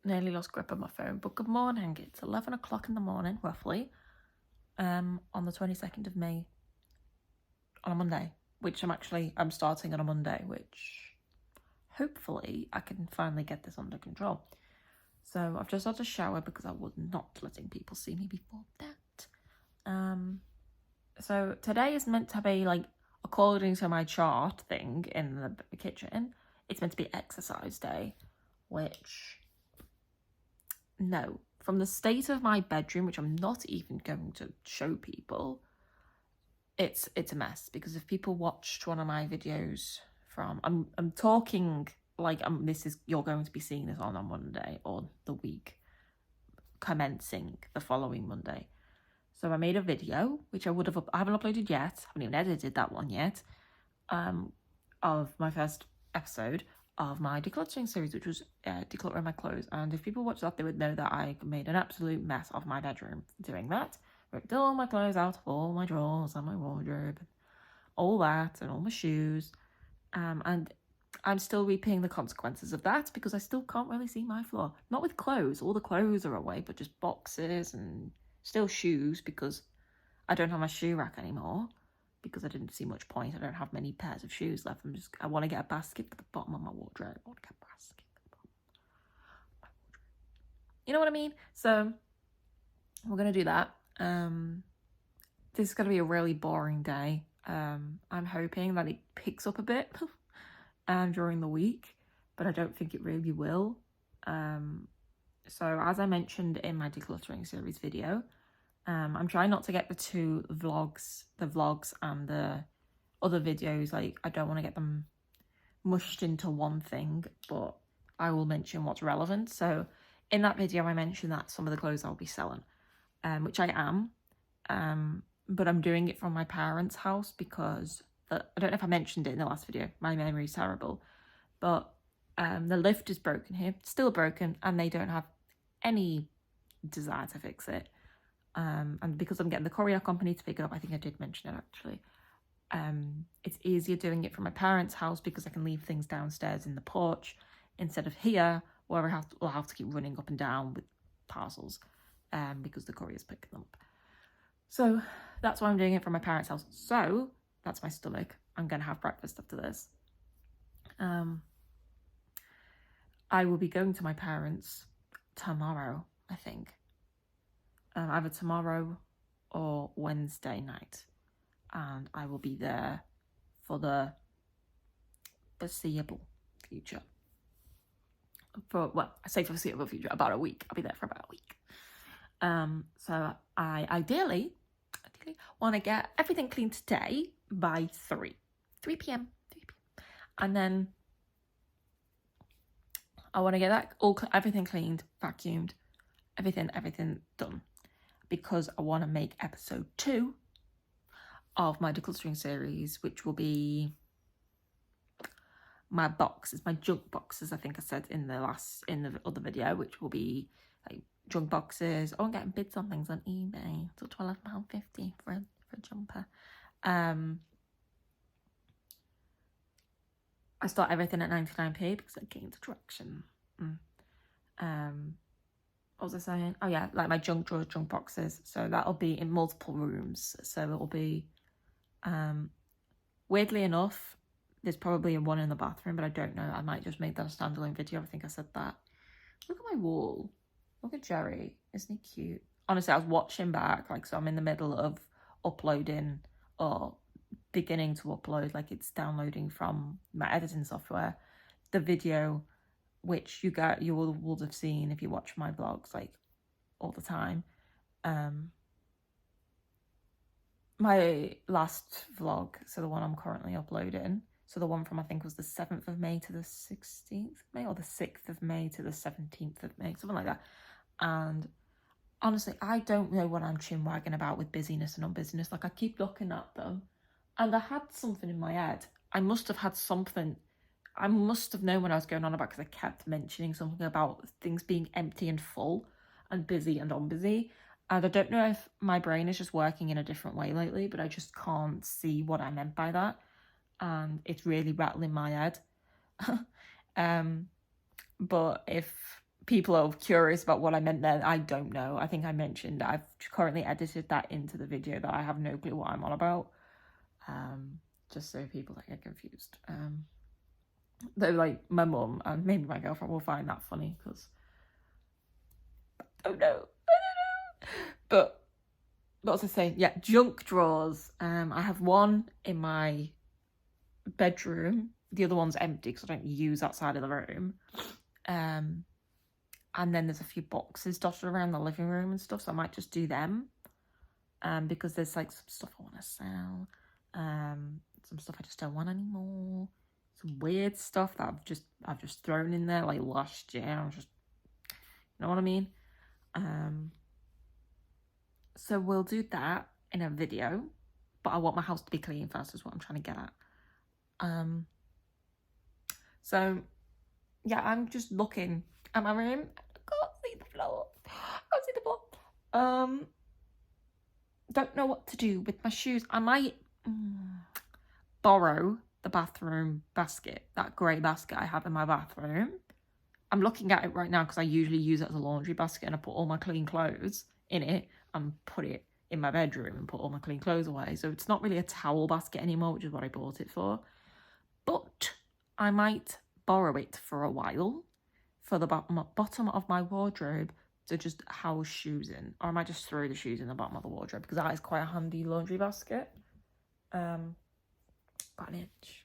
Nearly lost grip of my phone, but good morning. It's 11 o'clock in the morning, roughly, on the 22nd of May, on a Monday, which I'm starting on a Monday, which hopefully I can finally get this under control. So I've just had a shower because I was not letting people see me before that. So today is meant to be, like, according to my chart thing in the kitchen, it's meant to be exercise day, which, no, from the state of my bedroom, which I'm not even going to show people, it's a mess. Because if people watched one of my videos from, I'm talking like you're going to be seeing this on Monday, or the week commencing the following Monday. So I made a video, which I haven't uploaded yet, I haven't even edited that one yet, of my first episode of my decluttering series, which was decluttering my clothes. And if people watched that, they would know that I made an absolute mess of my bedroom doing that. Ripped all my clothes out of all my drawers and my wardrobe, and all that, and all my shoes. And I'm still reaping the consequences of that, because I still can't really see my floor. Not with clothes, all the clothes are away, but just boxes and still shoes, because I don't have my shoe rack anymore, because I didn't see much point. I don't have many pairs of shoes left. I want to get a basket for the bottom of my wardrobe. I want to get a basket for the bottom of my wardrobe. You know what I mean? So we're going to do that. This is going to be a really boring day. I'm hoping that it picks up a bit during the week, but I don't think it really will. So as I mentioned in my decluttering series video, I'm trying not to get the vlogs and the other videos, like, I don't want to get them mushed into one thing, but I will mention what's relevant. So in that video, I mentioned that some of the clothes I'll be selling, which I am, but I'm doing it from my parents' house, because I don't know if I mentioned it in the last video, my memory's terrible, but the lift is broken here, still broken, and they don't have any desire to fix it. And because I'm getting the courier company to pick it up, I think I did mention it actually, it's easier doing it from my parents' house, because I can leave things downstairs in the porch instead of here, where I'll have to keep running up and down with parcels, because the courier's picking them up. So that's why I'm doing it from my parents' house. So that's my stomach. I'm going to have breakfast after this. I will be going to my parents tomorrow, I think. Either tomorrow or Wednesday night. And I will be there for the foreseeable future. I say foreseeable future, about a week. I'll be there for about a week. So I ideally want to get everything cleaned today by 3 p.m. And then I want to get that everything cleaned, vacuumed, everything done, because I want to make episode 2 of my decluttering series, which will be my boxes, my junk boxes. I think I said in the other video, which will be like junk boxes. Oh, I'm getting bids on things on eBay. It's £12.50 for a jumper. I start everything at 99p because it gains attraction. What was I saying? Oh yeah, like my junk drawers, junk boxes. So that'll be in multiple rooms. So it'll be, weirdly enough, there's probably one in the bathroom, but I don't know. I might just make that a standalone video. I think I said that. Look at my wall. Look at Jerry. Isn't he cute? Honestly, I was watching back, like, so I'm in the middle of uploading, or beginning to upload, like, it's downloading from my editing software, the video, which you will have seen if you watch my vlogs, like, all the time. My last vlog, so the one I'm currently uploading, so the one from, I think, was the 7th of May to the 16th of May, or the 6th of May to the 17th of May, something like that. And honestly, I don't know what I'm chinwagging about with busyness and unbusyness. Like, I keep looking at them, and I had something in my head. I must have had something. I must have known what I was going on about, because I kept mentioning something about things being empty and full, and busy and unbusy. And I don't know if my brain is just working in a different way lately, but I just can't see what I meant by that. And it's really rattling my head. But if people are curious about what I meant there, I don't know. I think I mentioned I've currently edited that into the video that I have no clue what I'm on about. Just so people don't get confused. Though, like, my mum and maybe my girlfriend will find that funny because I don't know. But what was I saying? Yeah, junk drawers. I have one in my bedroom. The other one's empty because I don't use that side of the room. And then there's a few boxes dotted around the living room and stuff, so I might just do them. Because there's like some stuff I want to sell. Some stuff I just don't want anymore. Some weird stuff that I've just thrown in there like last year. I'm just, you know what I mean? So we'll do that in a video, but I want my house to be clean first is what I'm trying to get at. So yeah, I'm just looking at my room. I can't see the floor. I can't see the floor. Don't know what to do with my shoes. I might borrow the bathroom basket, that grey basket I have in my bathroom. I'm looking at it right now because I usually use it as a laundry basket, and I put all my clean clothes in it and put it in my bedroom and put all my clean clothes away. So it's not really a towel basket anymore, which is what I bought it for. But I might borrow it for a while for the bottom of my wardrobe to just house shoes in. Or I might just throw the shoes in the bottom of the wardrobe because that is quite a handy laundry basket. Got an inch.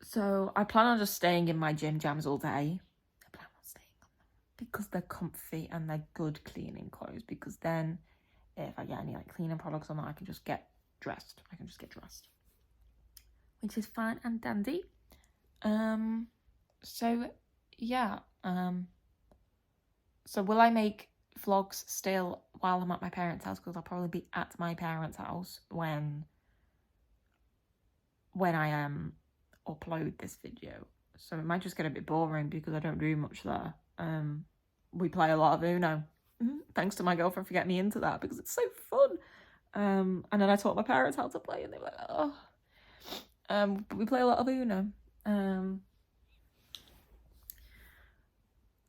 So I plan on just staying in my gym jams all day. I plan on staying on them because they're comfy and they're good cleaning clothes. Because then if I get any like cleaning products on that, I can just get dressed. Which is fine and dandy. So yeah. So will I make vlogs still while I'm at my parents' house? Because I'll probably be at my parents' house when I upload this video. So it might just get a bit boring because I don't do much there. We play a lot of Uno. Thanks to my girlfriend for getting me into that because it's so fun. And then I taught my parents how to play and they were like, oh. But we play a lot of Uno.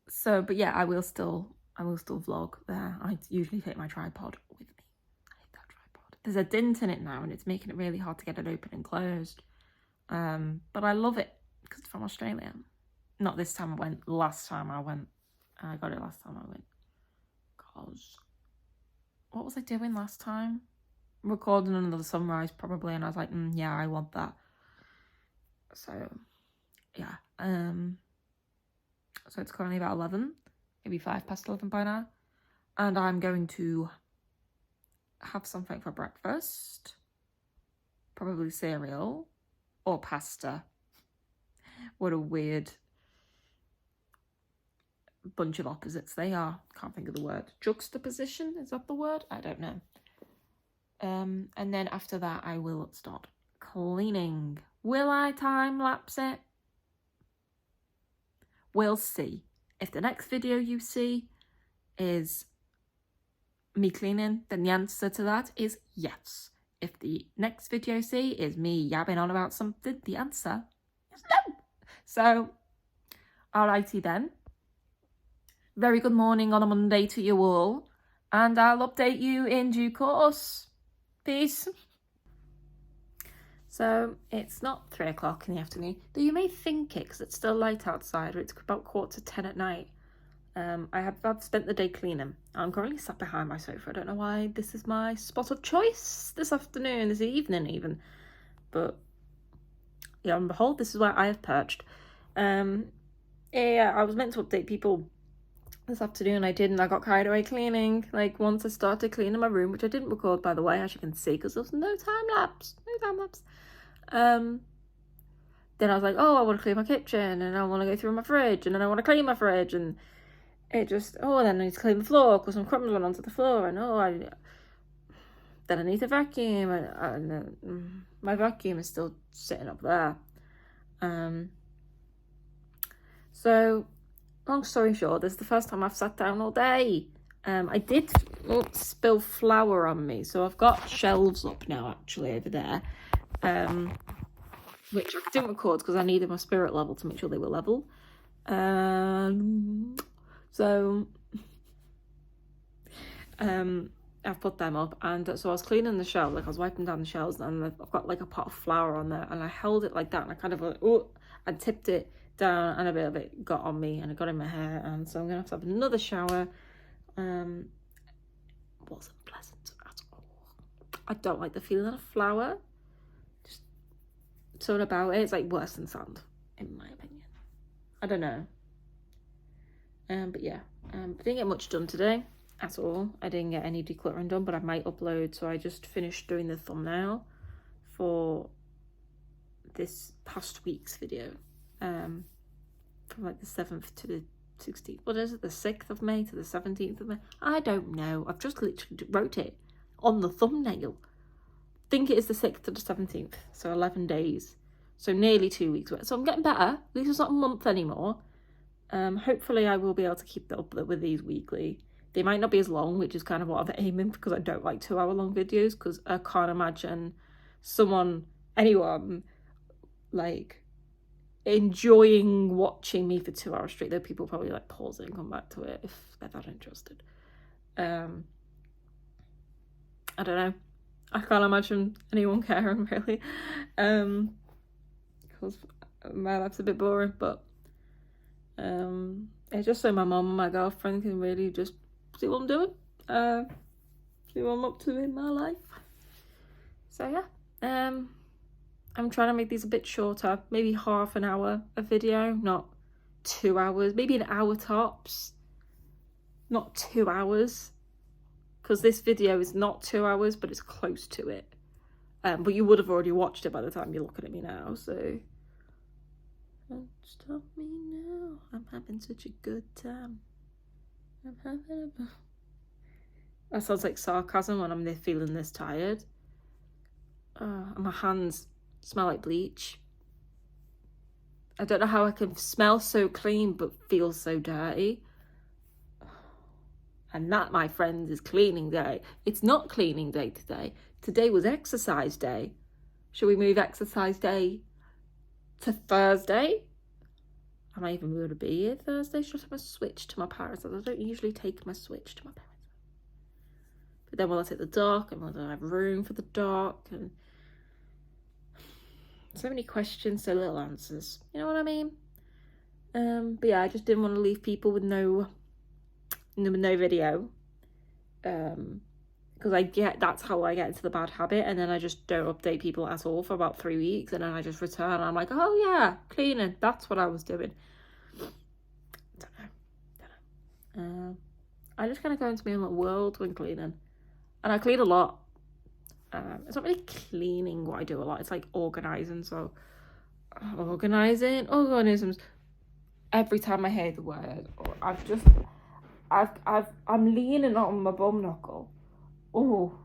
So, but yeah, I will still vlog there. I usually take my tripod with me. I hate that tripod. There's a dent in it now and it's making it really hard to get it open and closed. But I love it because it's from Australia. Not this time I went, last time I went. I got it last time I went. Because, what was I doing last time? Recording another sunrise probably, and I was like, yeah, I want that. So, yeah. So it's currently about 11, maybe 11:05 by now. And I'm going to have something for breakfast. Probably cereal. Or pasta. What a weird bunch of opposites they are. Can't think of the word. Juxtaposition, is that the word? I don't know. And then after that I will start cleaning. Will I time-lapse it? We'll see. If the next video you see is me cleaning, then the answer to that is yes. If the next video you see is me yabbing on about something, the answer is no. So, alrighty then. Very good morning on a Monday to you all. And I'll update you in due course. Peace. So, it's not 3 o'clock in the afternoon. Though you may think it, because it's still light outside, or it's about 9:45 at night. I've spent the day cleaning. I'm currently sat behind my sofa. I don't know why this is my spot of choice this afternoon, this evening even. But, yeah, on behold, this is where I have perched. Yeah, I was meant to update people this afternoon. I didn't. I got carried away cleaning. Like, once I started cleaning my room, which I didn't record, by the way, as you can see, because there was no time-lapse. Then I was like, oh, I want to clean my kitchen, and I want to go through my fridge, and then I want to clean my fridge, and it just, then I need to clean the floor because some crumbs went onto the floor, and then I need to vacuum, and my vacuum is still sitting up there. So, long story short, this is the first time I've sat down all day. I did spill flour on me, so I've got shelves up now, actually, over there, which I didn't record because I needed my spirit level to make sure they were level. So I've put them up, and so I was cleaning the shelf, like I was wiping down the shelves, and I've got like a pot of flour on there, and I held it like that, and I kind of like, oh, and tipped it down, and a bit of it got on me, and it got in my hair, and so I'm gonna have to have another shower. Wasn't pleasant at all. I don't like the feeling of flour. Just something about it. It's like worse than sand, in my opinion. I don't know. But yeah, I didn't get much done today at all. I didn't get any decluttering done, but I might upload. So I just finished doing the thumbnail for this past week's video, from like the 7th to the 16th. What is it? The 6th of May to the 17th of May? I don't know. I've just literally wrote it on the thumbnail. I think it is the 6th to the 17th. So 11 days. So nearly 2 weeks. So I'm getting better. At least it's not a month anymore. Hopefully I will be able to keep up with these weekly. They might not be as long, which is kind of what I'm aiming, because I don't like 2-hour long videos, because I can't imagine anyone, like, enjoying watching me for 2 hours straight. Though people probably like pause it and come back to it if they're that interested. I don't know. I can't imagine anyone caring, really, because my life's a bit boring, but it's just so my mum and my girlfriend can really just see what I'm doing, see what I'm up to in my life. So yeah, I'm trying to make these a bit shorter, maybe half an hour a video, not 2 hours, maybe an hour tops, not 2 hours, because this video is not 2 hours, but it's close to it. But you would have already watched it by the time you're looking at me now, so don't stop me now. I'm having such a good time. That sounds like sarcasm when I'm feeling this tired. And my hands smell like bleach. I don't know how I can smell so clean but feel so dirty. And that, my friends, is cleaning day. It's not cleaning day today. Today was exercise day. Should we move exercise day to Thursday? Am I even going to be here Thursday? Should I have a switch to my parents? I don't usually take my switch to my parents. But then will I take the dark, and will I have room for the dark? And so many questions, so little answers. You know what I mean? But yeah, I just didn't want to leave people with no video. Because that's how I get into the bad habit, and then I just don't update people at all for about 3 weeks, and then I just return and I'm like, oh yeah, cleaning, that's what I was doing. Don't know. I just kind of go into my own little world when cleaning, and I clean a lot. It's not really cleaning what I do a lot, it's like organising. So organisms, every time I hear the word, or I'm leaning on my bum knuckle. Oh,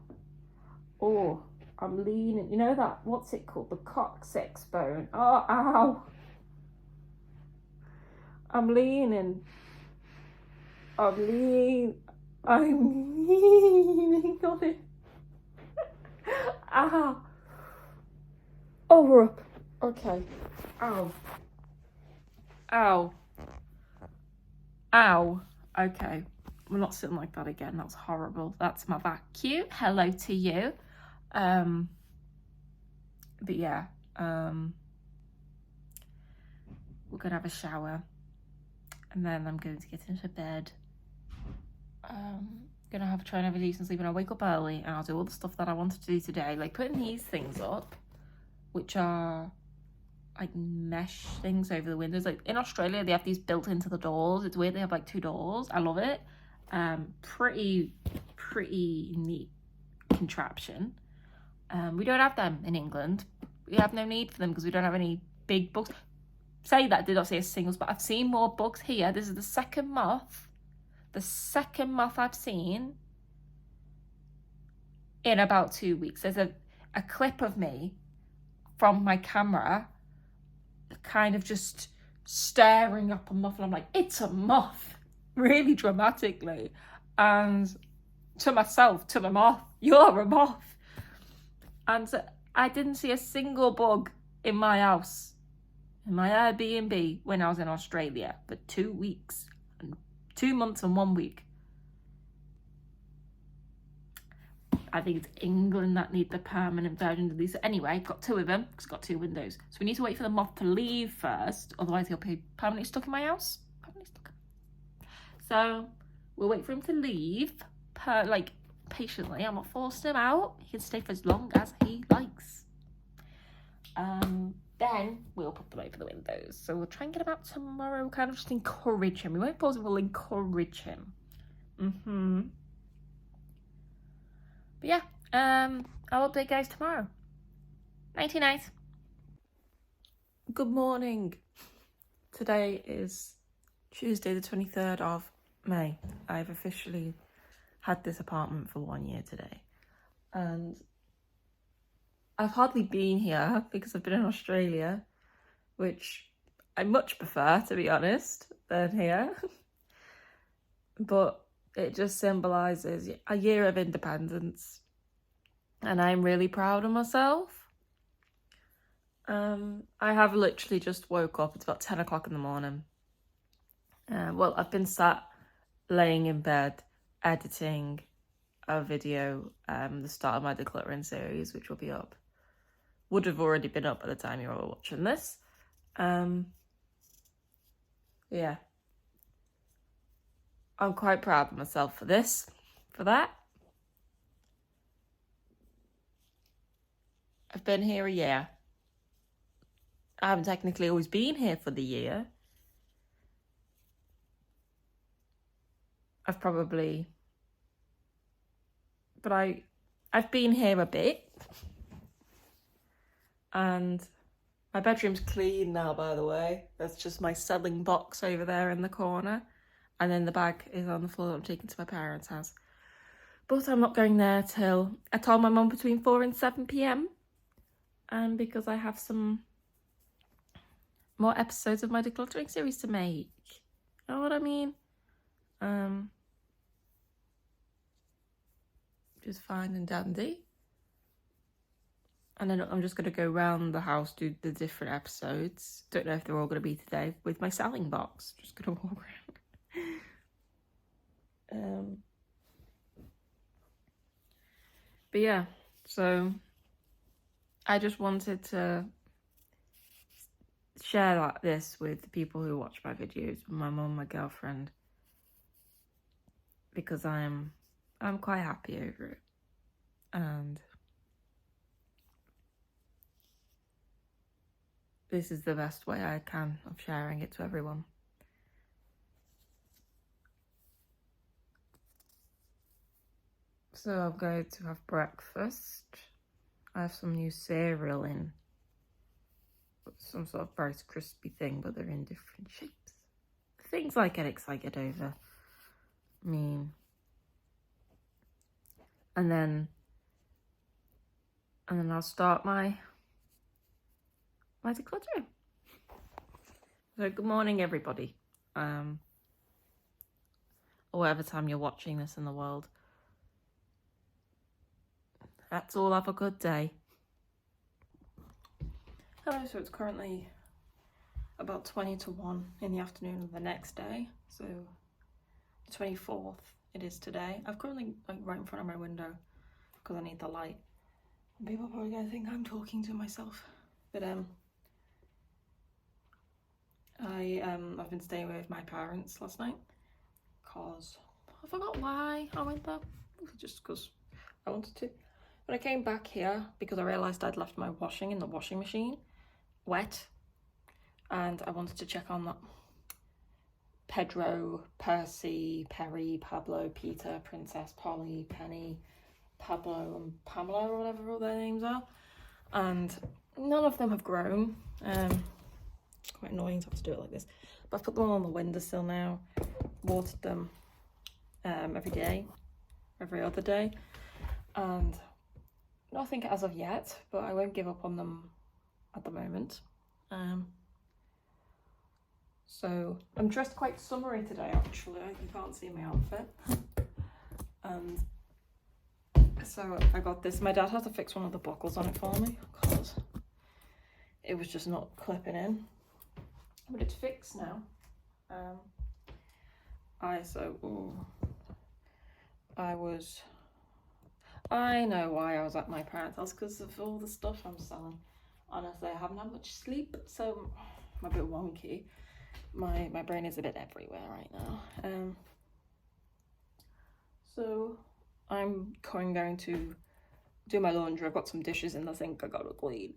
I'm leaning. You know that, what's it called? The coccyx bone. Oh, ow. I'm leaning on it. Ow. Oh, we're up. Okay. Ow. Okay. We're not sitting like that again. That's horrible. That's my vacuum. Hello to you. But yeah, we're gonna have a shower, and then I'm going to get into bed. Gonna try and have a decent sleep, and I'll wake up early, and I'll do all the stuff that I wanted to do today, like putting these things up, which are like mesh things over the windows. Like in Australia, they have these built into the doors. It's weird, they have like 2 doors. I love it. Pretty neat contraption. We don't have them in England. We have no need for them because we don't have any big bugs. Say that, did not see a single spot. I've seen more bugs here. This is the second moth I've seen in about 2 weeks. There's a clip of me from my camera kind of just staring up a moth, and I'm like, it's a moth, really dramatically, and to myself, to the moth, you're a moth. And I didn't see a single bug in my house in my Airbnb when I was in Australia for 2 weeks. 2 months and 1 week. I think it's England that need the permanent version of these. Anyway, I've got 2 of them because I've got 2 windows. So we need to wait for the moth to leave first. Otherwise, he'll be permanently stuck in my house. Permanently stuck. So we'll wait for him to leave, patiently. I'm not forcing him out. He can stay for as long as he likes. Then we'll put them over the windows. So we'll try and get him out tomorrow. Kind of just encourage him. We won't force him, we'll encourage him. But yeah, I'll update guys tomorrow. Nighty night. Good morning. Today is Tuesday the 23rd of May. I've officially had this apartment for 1 year today. And I've hardly been here because I've been in Australia, which I much prefer, to be honest, than here. But it just symbolises a year of independence. And I'm really proud of myself. I have literally just woke up. It's about 10 o'clock in the morning. Well, I've been sat laying in bed editing a video, the start of my decluttering series, which will be up. Would have already been up by the time you're all watching this. Yeah. I'm quite proud of myself for that. I've been here a year. I haven't technically always been here for the year. I've been here a bit. And my bedroom's clean now, by the way. That's just my selling box over there in the corner. And then the bag is on the floor that I'm taking to my parents' house. But I'm not going there till, I told my mum, between 4 and 7 p.m. Because I have some more episodes of my decluttering series to make. You know what I mean? Just fine and dandy. And then I'm just going to go around the house, do the different episodes. Don't know if they're all going to be today, with my selling box. Just going to walk around. But yeah, so I just wanted to share this with the people who watch my videos, my mum, my girlfriend, because I'm quite happy over it. And this is the best way I can of sharing it to everyone. So I'm going to have breakfast. I have some new cereal in. Some sort of Rice Krispie thing, but they're in different shapes. Things I get excited over. I mean, and then I'll start my decluttering. So good morning, everybody. Or whatever time you're watching this in the world. That's all. Have a good day. Hello, so it's currently about 20 to 1 in the afternoon of the next day. So the 24th it is today. I've currently right in front of my window because I need the light. People are probably gonna think I'm talking to myself. But I've been staying with my parents last night because I forgot why I went there. Just because I wanted to. When I came back here, because I realised I'd left my washing in the washing machine wet, and I wanted to check on that Pedro, Percy, Perry, Pablo, Peter, Princess, Polly, Penny, Pablo and Pamela, or whatever all their names are, and none of them have grown. It's quite annoying to have to do it like this, but I've put them all on the windowsill now, watered them every other day, and nothing as of yet, but I won't give up on them at the moment. So I'm dressed quite summery today, actually. You can't see my outfit. And so I got this. My dad had to fix one of the buckles on it for me because it was just not clipping in. but it's fixed now. I know why I was at my parents' house, because of all the stuff I'm selling. Honestly, I haven't had much sleep, so I'm a bit wonky. My brain is a bit everywhere right now. So I'm going to do my laundry. I've got some dishes in the sink I gotta clean,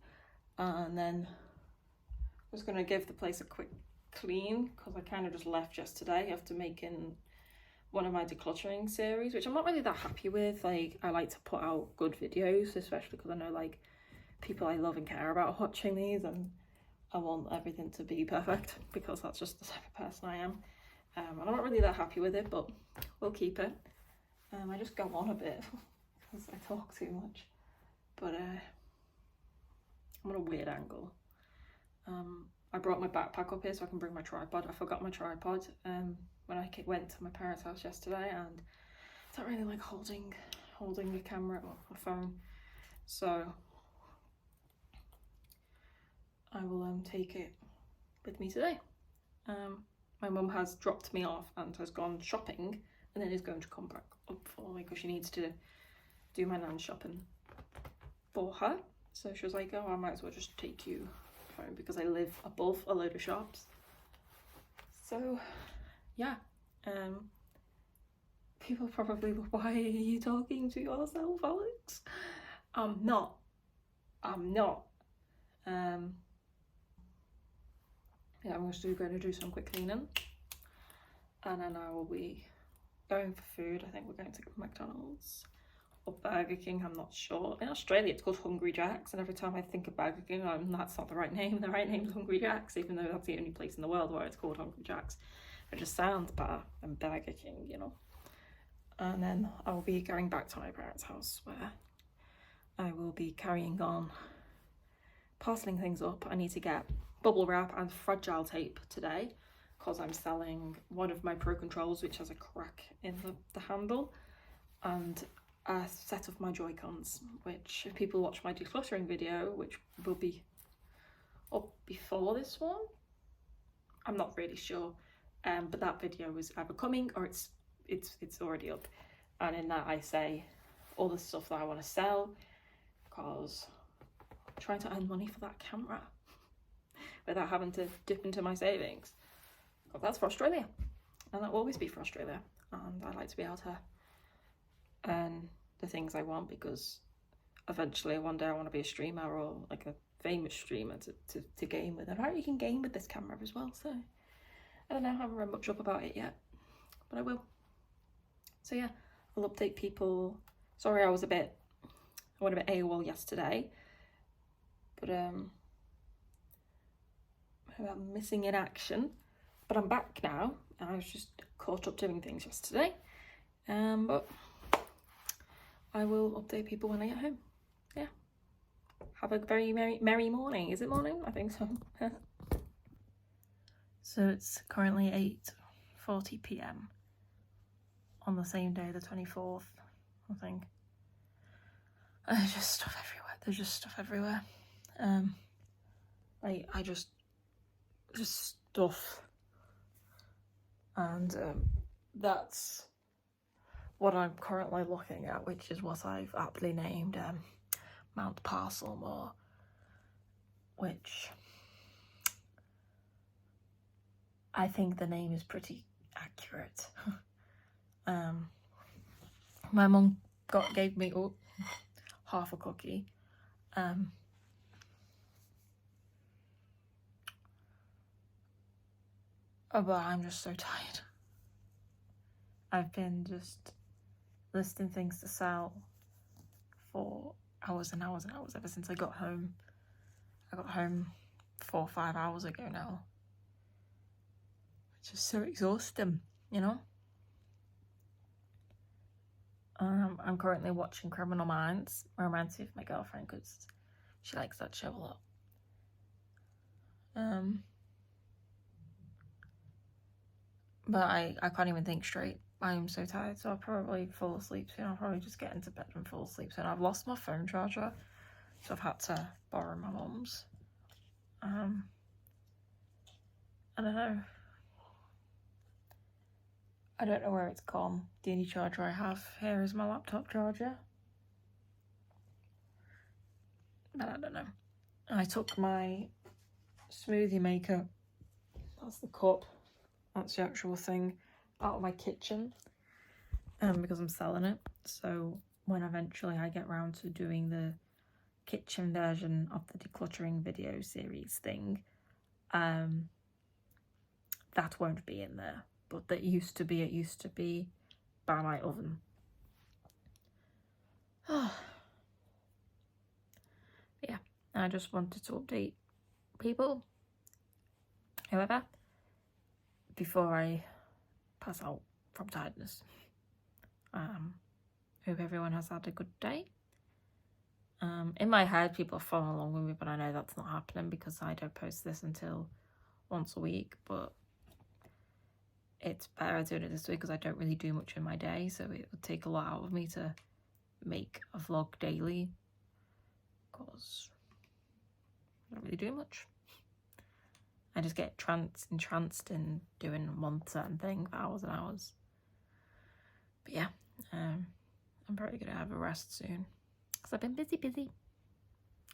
and then I'm just gonna give the place a quick clean, because I kind of just left yesterday after making one of my decluttering series, which I'm not really that happy with. Like, I like to put out good videos, especially because I know like people I love and care about watching these, and I want everything to be perfect because that's just the type of person I am. I'm not really that happy with it, but we'll keep it. I just go on a bit because I talk too much, but I'm on a weird angle. I brought my backpack up here so I can bring my tripod. I forgot my tripod when I went to my parents' house yesterday, and I don't really like holding a camera or a phone, so I will take it with me today. My mum has dropped me off and has gone shopping, and then is going to come back up for me because she needs to do my nan's shopping for her. So she was like, oh, I might as well just take you home because I live above a load of shops. So yeah, people probably, why are you talking to yourself, Alex? I'm not. Yeah, I'm just going to do some quick cleaning, and then I will be going for food. I think we're going to McDonald's or Burger King, I'm not sure. In Australia it's called Hungry Jack's, and every time I think of Burger King, that's not the right name. The right name is Hungry Jack's, even though that's the only place in the world where it's called Hungry Jack's. It just sounds better than Burger King, you know. And then I will be going back to my parents' house, where I will be carrying on parceling things up. I need to get bubble wrap and fragile tape today because I'm selling one of my Pro Controls which has a crack in the handle, and a set of my Joy-Cons, which if people watch my decluttering video, which will be up before this one, I'm not really sure, but that video is either coming or it's already up, and in that I say all the stuff that I want to sell, because I'm trying to earn money for that camera without having to dip into my savings, because that's for Australia, and that will always be for Australia, and I like to be able to earn the things I want, because eventually one day I want to be a streamer, or like a famous streamer to game with. And you can game with this camera as well, so I don't know, I haven't read much up about it yet, but I will. So yeah, I'll update people. Sorry I went a bit AWOL yesterday, but I'm missing in action, but I'm back now. I was just caught up doing things yesterday, but I will update people when I get home. Yeah, have a very merry morning. Is it morning? I think so. So it's currently 8:40 p.m. on the same day, the 24th, I think. There's just stuff everywhere. I just stuff, and that's what I'm currently looking at, which is what I've aptly named Mount Parselmore, which I think the name is pretty accurate. My mum gave me half a cookie. But I'm just so tired. I've been just listing things to sell for hours and hours and hours ever since I got home. I got home 4 or 5 hours ago now. It's just so exhausting, you know? I'm currently watching Criminal Minds. It reminds me of my girlfriend because she likes that show a lot. But I can't even think straight. I am so tired, so I'll probably fall asleep soon. I'll probably just get into bed and fall asleep soon. I've lost my phone charger, so I've had to borrow my mum's. I don't know. I don't know where it's gone. The only charger I have here is my laptop charger. But I don't know. I took my smoothie maker, that's the cup, that's the actual thing, out of my kitchen because I'm selling it. So when eventually I get round to doing the kitchen version of the decluttering video series thing, that won't be in there. But it used to be by my oven. Yeah, I just wanted to update people, however, before I pass out from tiredness. Hope everyone has had a good day. In my head, people are following along with me, but I know that's not happening because I don't post this until once a week. But it's better doing it this way because I don't really do much in my day, so it would take a lot out of me to make a vlog daily because I don't really do much. I just get entranced in doing one certain thing for hours and hours. But yeah, I'm probably gonna have a rest soon because I've been busy. Good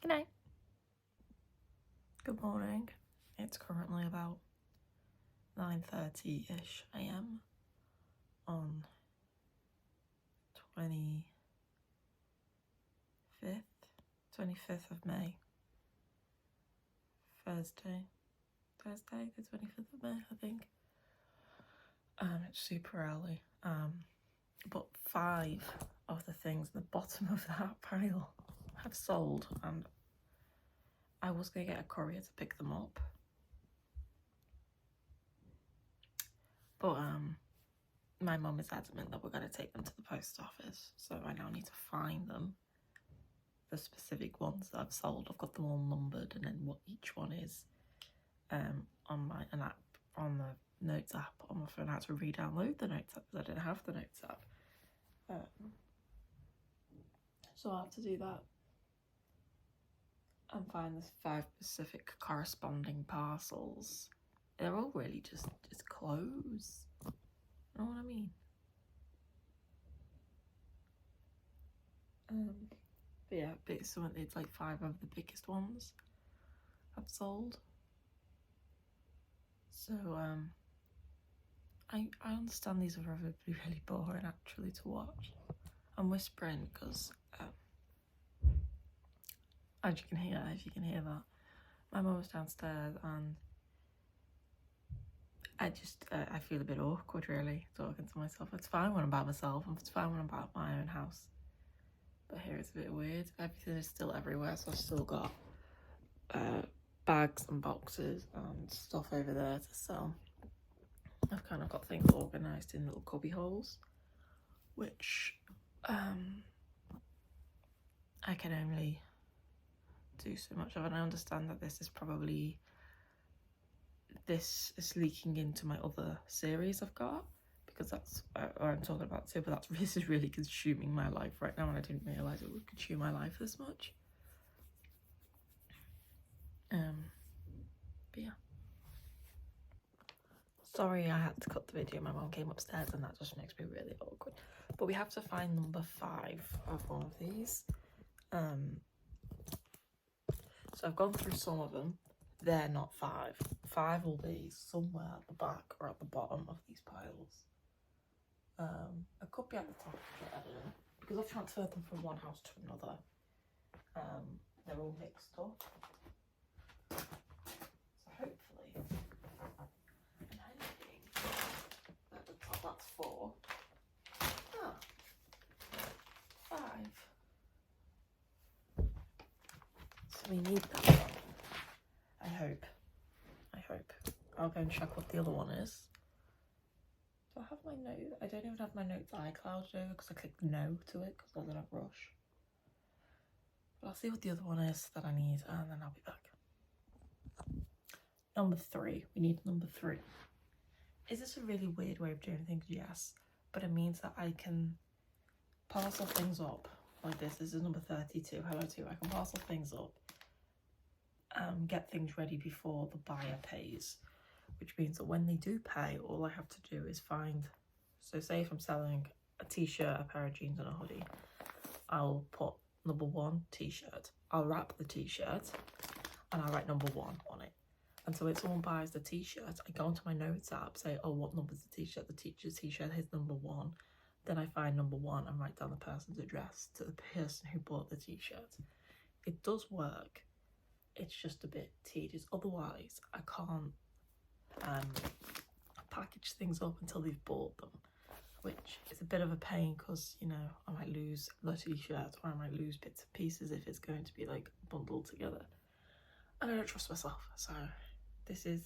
night. Good morning. It's currently about 9:30-ish a.m. on 25th of May. Thursday, the 25th of May, I think. It's super early. But 5 of the things at the bottom of that pile have sold, and I was gonna get a courier to pick them up. But my mum is adamant that we're gonna take them to the post office, so I now need to find them. The specific ones that I've sold, I've got them all numbered, and then what each one is on an app, on the Notes app on my phone. I had to re-download the Notes app because I didn't have the Notes app. So I'll have to do that and find the 5 specific corresponding parcels. They're all really just clothes. You know what I mean? But yeah, it's like 5 of the biggest ones I've sold. So I understand these are probably really boring actually to watch. I'm whispering because as you can hear that, my mum was downstairs and I feel a bit awkward really talking to myself. It's fine when I'm by myself, and it's fine when I'm at my own house. But here it's a bit weird. Everything is still everywhere, so I've still got bags and boxes and stuff over there to sell. I've kind of got things organised in little cubby holes, which I can only do so much of, and I understand that this is leaking into my other series I've got, because that's what I'm talking about too, but this is really consuming my life right now, and I didn't realise it would consume my life this much. But yeah. Sorry I had to cut the video, my mum came upstairs and that just makes me really awkward. But we have to find number 5 of one of these. So I've gone through some of them. They're not 5. 5 will be somewhere at the back or at the bottom of these piles. It could be at the top, I don't know, because I've transferred them from one house to another. They're all mixed up. So hopefully, I'm hoping at the top that's 4. Ah, 5. So we need that one. I hope. I'll go and check what the other one is. Do I have my note? I don't even have my notes iCloud over because I clicked no to it because I was in a rush. But I'll see what the other one is that I need, and then I'll be back. Number 3. We need number 3. Is this a really weird way of doing things? Yes. But it means that I can parcel things up like this. This is number 32. Hello to you. I can parcel things up, get things ready before the buyer pays. which means that when they do pay, all I have to do is find, so say if I'm selling a t-shirt, a pair of jeans and a hoodie, I'll put number 1 t-shirt, I'll wrap the t-shirt and I'll write number 1 on it. And so if someone buys the t-shirt, I go onto my notes app, say, oh, what number's the t-shirt? The teacher's t-shirt is number 1. Then I find number 1 and write down the person's address to the person who bought the t-shirt. It does work. It's just a bit tedious. Otherwise, I can't package things up until they've bought them, which is a bit of a pain because, you know, I might lose the t-shirt or I might lose bits and pieces if it's going to be like bundled together. And I don't trust myself, so this is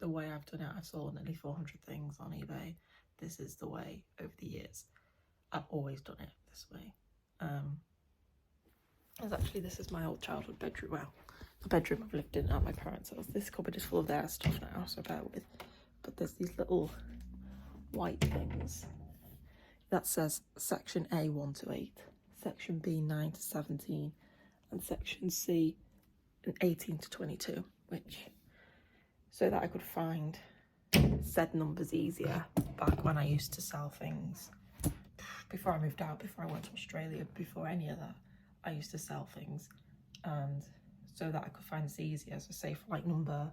the way I've done it. I've sold nearly 400 things on eBay. This is the way over the years. I've always done it this way. This is my old childhood bedroom. Well, the bedroom I've lived in at my parents' house. This cupboard is full of their stuff now, so bear with. But there's these little white things that says section A 1 to 8, section B 9 to 17, and section C 18 to 22, which so that I could find said numbers easier back when I used to sell things. Before I moved out, before I went to Australia, before any of that, I used to sell things, and so that I could find this easier. So say for like number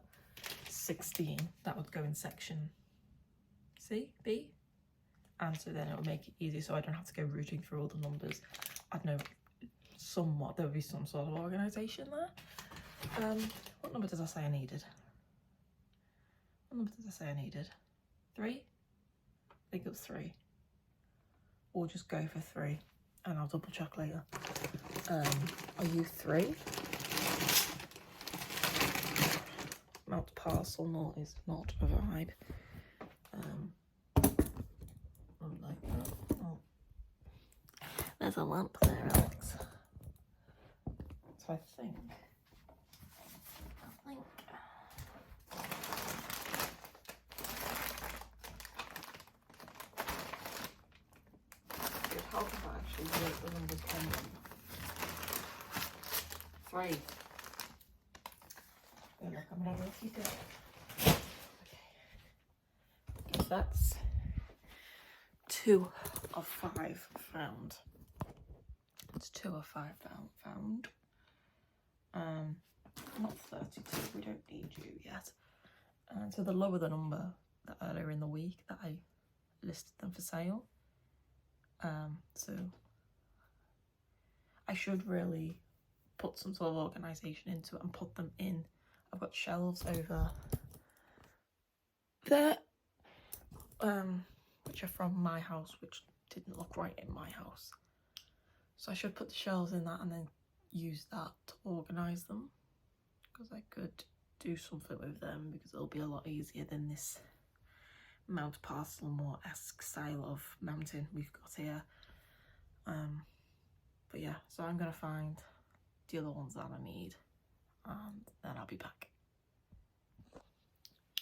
16, that would go in section C, B, and so then it would make it easier so I don't have to go rooting through all the numbers. I'd know somewhat there would be some sort of organisation there. What number did I say I needed? What number did I say I needed? 3? I think it was 3. Or just go for 3 and I'll double check later. Are you 3? Mount parcel not is not a vibe. Like that. Oh. There's a lamp there, Alex. So I think it would help if I actually wrote the numbers on them. 3. Look, I'm gonna let you do it. Okay. So that's 2 of 5 found. It's 2 of 5 found. Not 32. We don't need you yet. And so the lower the number, the earlier in the week that I listed them for sale. So I should really put some sort of organisation into it and put them in. I've got shelves over there, which are from my house, which didn't look right in my house. So I should put the shelves in that and then use that to organise them, because I could do something with them, because it'll be a lot easier than this Mount Parselmore-esque style of mountain we've got here. But yeah, so I'm gonna find the other ones that I need and then I'll be back.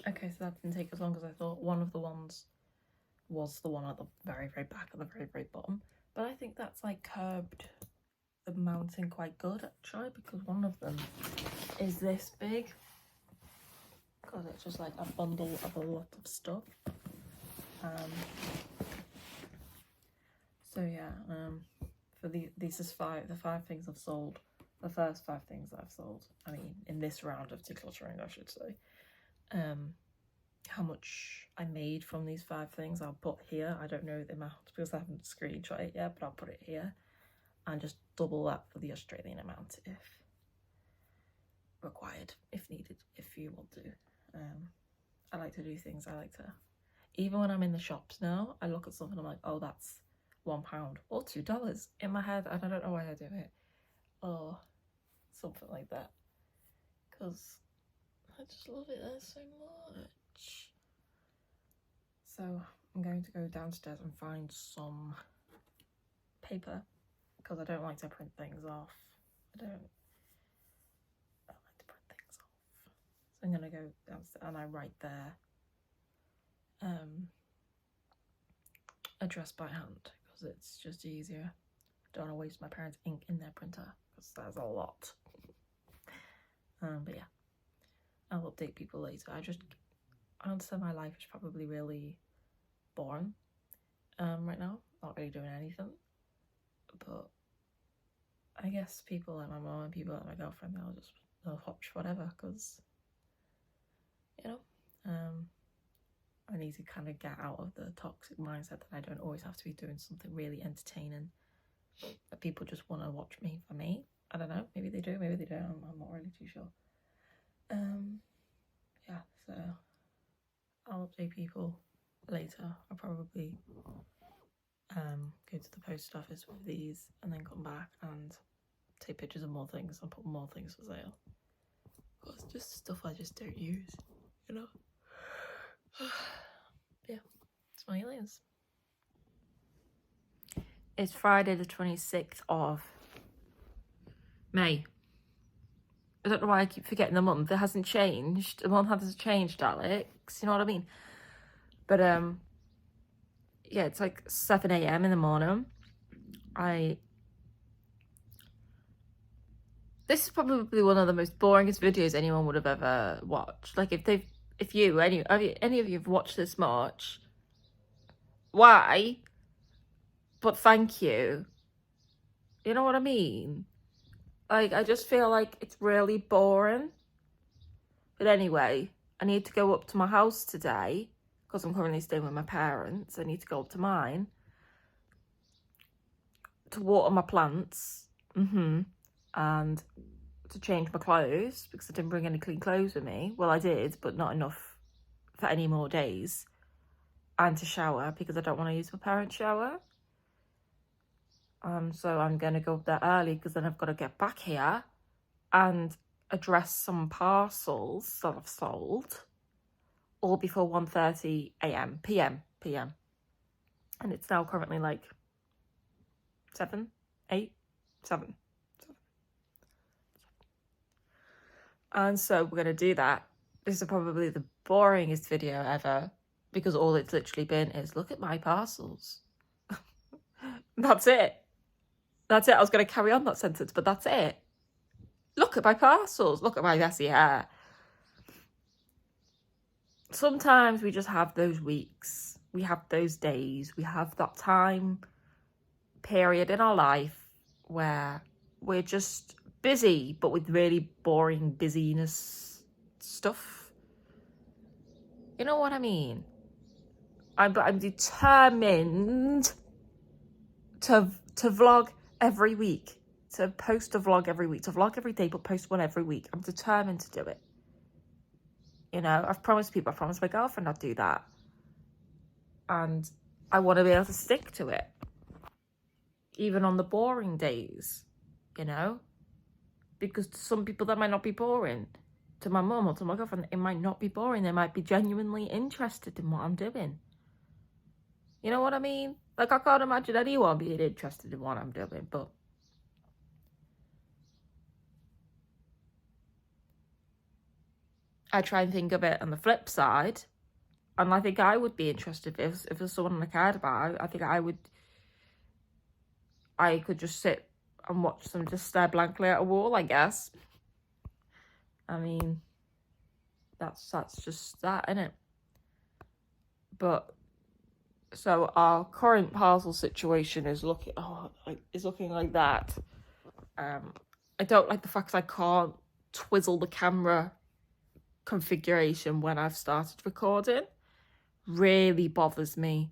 Okay, so that didn't take as long as I thought. One of the ones was the one at the very, very back, at the very, very bottom. But I think that's like curbed the mountain quite good actually, because one of them is this big, because it's just like a bundle of a lot of stuff. So yeah, for these is the 5 things I've sold, the first 5 things that I've sold, I mean in this round of decluttering I should say. How much I made from these 5 things I'll put here. I don't know the amount because I haven't screenshot it yet, but I'll put it here and just double that for the Australian amount if required, if needed, if you want to. I like to do things, I like to, even when I'm in the shops now, I look at something and I'm like, oh, that's £1 or $2 in my head, and I don't know why I do it, or something like that, because I just love it there so much. So I'm going to go downstairs and find some paper, because I don't like to print things off. I don't like to print things off. So I'm going to go downstairs and I write their address by hand, because it's just easier. I don't want to waste my parents' ink in their printer, because that's a lot. But yeah, I'll update people later. I understand my life is probably really boring right now, not really doing anything, but I guess people like my mom and people like my girlfriend, they'll watch whatever, because, you know, I need to kind of get out of the toxic mindset that I don't always have to be doing something really entertaining, that people just want to watch me for me. I don't know, maybe they do, maybe they don't, I'm not really too sure. Yeah, so I'll update people later. I'll probably go to the post office with these and then come back and take pictures of more things and put more things for sale. It's just stuff I just don't use, you know? Yeah, it's my aliens. It's Friday the 26th of May. I don't know why I keep forgetting the month. It hasn't changed. The month hasn't changed, Alex. You know what I mean? But yeah, it's like 7 a.m. in the morning. This is probably one of the most boringest videos anyone would have ever watched. Like, any of you have watched this much, why? But thank you. You know what I mean? Like, I just feel like it's really boring. But anyway, I need to go up to my house today because I'm currently staying with my parents. I need to go up to mine to water my plants. And to change my clothes because I didn't bring any clean clothes with me. Well, I did, but not enough for any more days. And to shower because I don't want to use my parents' shower. So I'm going to go up there early because then I've got to get back here and address some parcels that I've sold, all before 1:30 a.m. p.m. And it's now currently like 7. And so we're going to do that. This is probably the boringest video ever because all it's literally been is look at my parcels. That's it. I was going to carry on that sentence, but that's it. Look at my parcels. Look at my messy hair. Sometimes we just have those weeks. We have those days. We have that time period in our life where we're just busy, but with really boring busyness stuff. You know what I mean? I'm determined to vlog every week, to post a vlog every week, to vlog every day, but post one every week. I'm determined to do it. You know, I've promised people, I promised my girlfriend I'd do that. And I want to be able to stick to it. Even on the boring days, you know? Because to some people that might not be boring. To my mum or to my girlfriend, it might not be boring. They might be genuinely interested in what I'm doing. You know what I mean? Like, I can't imagine anyone being interested in what I'm doing, but I try and think of it on the flip side, and I think I would be interested if there's someone I cared about. I think I could just sit and watch them just stare blankly at a wall, I guess. I mean, that's just that, innit? But so our current parcel situation is looking like that. I don't like the fact I can't twizzle the camera configuration when I've started recording. Really bothers me.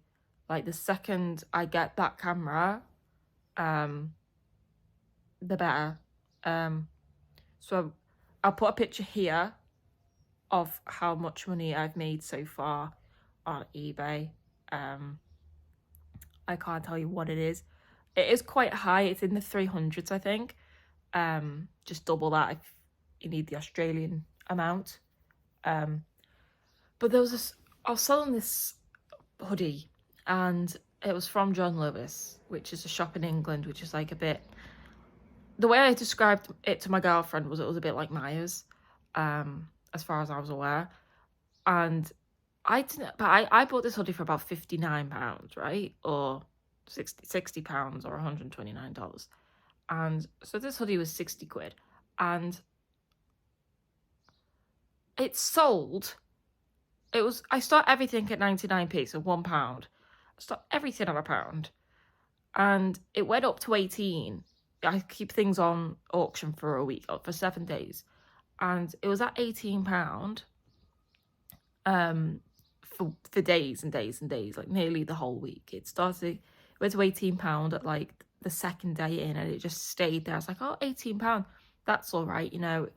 Like, the second I get that camera, the better. So I'll put a picture here of how much money I've made so far on eBay. I can't tell you what it is. It is quite high. It's in the 300s, I think. Just double that if you need the Australian amount. But there was this, I was selling this hoodie and it was from John Lewis, which is a shop in England, which is like a bit, the way I described it to my girlfriend was it was a bit like Myers, as far as I was aware. And I bought this hoodie for about £59, right? Or £60 or $129. And so this hoodie was 60 quid. And it sold I start everything at 99p, so £1. I start everything at £1. And it went up to 18. I keep things on auction for a week, for 7 days. And it was at £18 for days and days and days, like nearly the whole week. It went to £18 at like the second day in, and it just stayed there. I was like, oh, £18, that's all right, you know.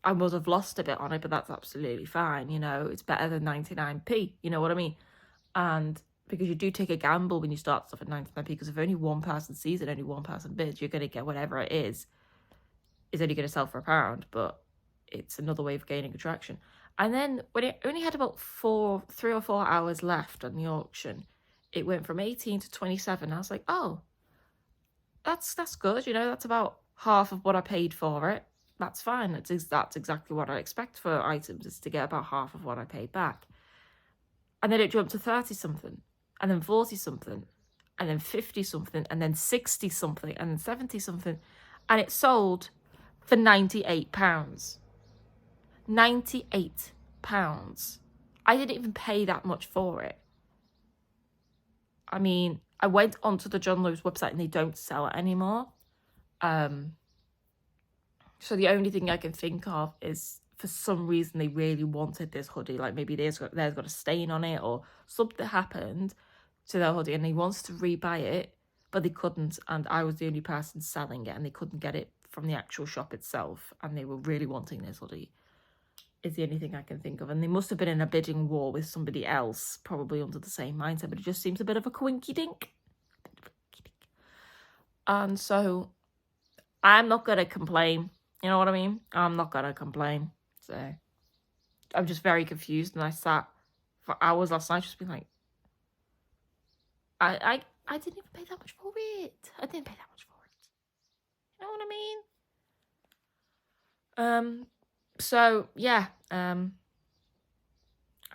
I would have lost a bit on it, but that's absolutely fine, you know. It's better than 99p, you know what I mean? And because you do take a gamble when you start stuff at 99p, because if only one person sees it, only one person bids, you're going to get whatever it is only going to sell for £1, but it's another way of gaining attraction. And then when it only had about 3 or 4 hours left on the auction, it went from 18 to 27. I was like, oh, that's good, you know. That's about half of what I paid for it. That's fine. That's exactly what I expect for items, is to get about half of what I paid back. And then it jumped to 30 something, and then 40 something, and then 50 something, and then 60 something, and then 70 something, and it sold for £98. £98. I didn't even pay that much for it. I mean, I went onto the John Lewis website and they don't sell it anymore. So the only thing I can think of is, for some reason, they really wanted this hoodie. Like maybe theirs got a stain on it, or something happened to their hoodie and they wanted to rebuy it, but they couldn't. And I was the only person selling it, and they couldn't get it from the actual shop itself. And they were really wanting this hoodie. Is the only thing I can think of. And they must have been in a bidding war with somebody else, probably under the same mindset, but it just seems a bit of a coinky dink. And so I'm not going to complain. You know what I mean? I'm not going to complain. So I'm just very confused. And I sat for hours last night just being like, I didn't even pay that much for it. I didn't pay that much for it. You know what I mean? So yeah, I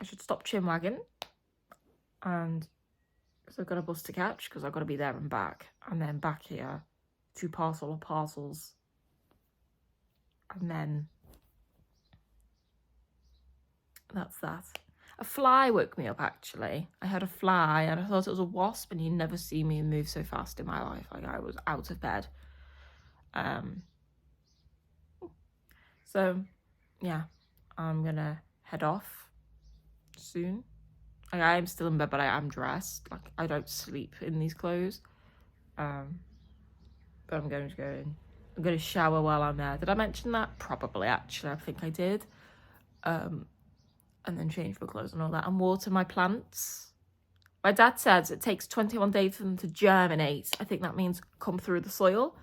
should stop chinwagging, and because I've got a bus to catch, because I've got to be there and back, and then back here to parcel of parcels, and then that's that. A fly woke me up, actually. I had a fly and I thought it was a wasp, and you never see me move so fast in my life. Like, I was out of bed. So yeah, I'm gonna head off soon. Like, I am still in bed, but I am dressed. Like, I don't sleep in these clothes. But I'm going to go in. I'm going to shower while I'm there. Did I mention that? Probably, actually. I think I did. And then change my clothes and all that. And water my plants. My dad says it takes 21 days for them to germinate. I think that means come through the soil.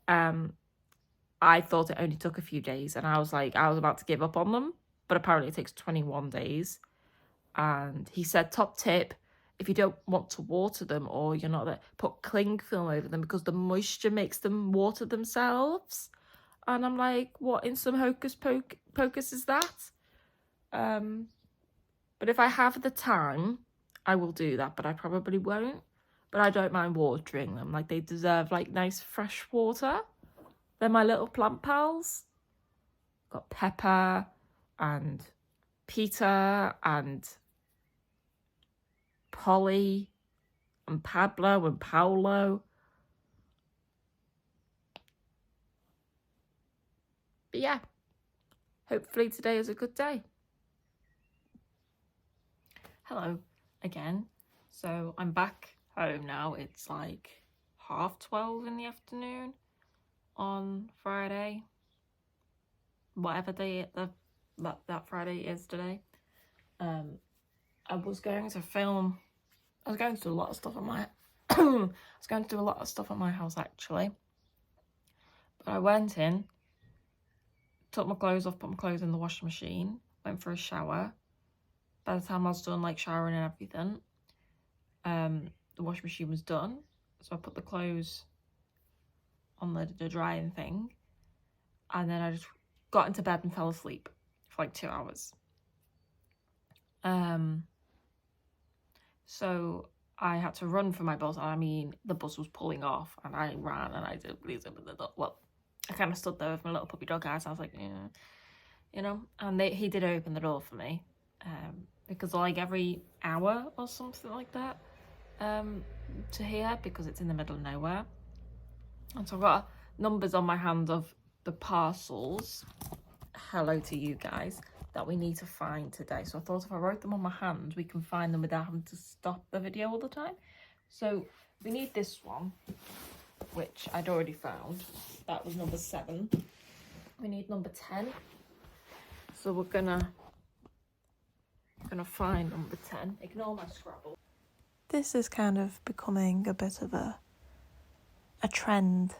I thought it only took a few days. And I was about to give up on them. But apparently it takes 21 days. And he said, top tip, if you don't want to water them, or you're not there, put cling film over them, because the moisture makes them water themselves. And I'm like, what in some hocus pocus is that? But if I have the time, I will do that, but I probably won't. But I don't mind watering them. Like, they deserve like nice fresh water. They're my little plant pals. Got Pepper and Peter and Polly and Pablo and Paolo. But yeah, hopefully today is a good day. Hello again. So I'm back home now. It's like 12:30 in the afternoon on Friday, whatever day that Friday is today. I was going to film. I was going to do a lot of stuff at my I was going to do a lot of stuff at my house, actually. But I went in, took my clothes off, put my clothes in the washing machine, went for a shower. By the time I was done, like, showering and everything, the washing machine was done. So I put the clothes on the drying thing, and then I just got into bed and fell asleep for like 2 hours. So I had to run for my bus. I mean, the bus was pulling off, and I ran, and I did please open the door. Well, I kind of stood there with my little puppy dog eyes. I was like, yeah, you know. And he did open the door for me. because like every hour or something like that to here, because it's in the middle of nowhere. And so I've got numbers on my hand of the parcels, hello to you guys, that we need to find today. So I thought if I wrote them on my hand, we can find them without having to stop the video all the time. So we need this one, which I'd already found. That was number 7. We need number 10. So we're gonna find number 10. Ignore my Scrabble. This is kind of becoming a bit of a trend.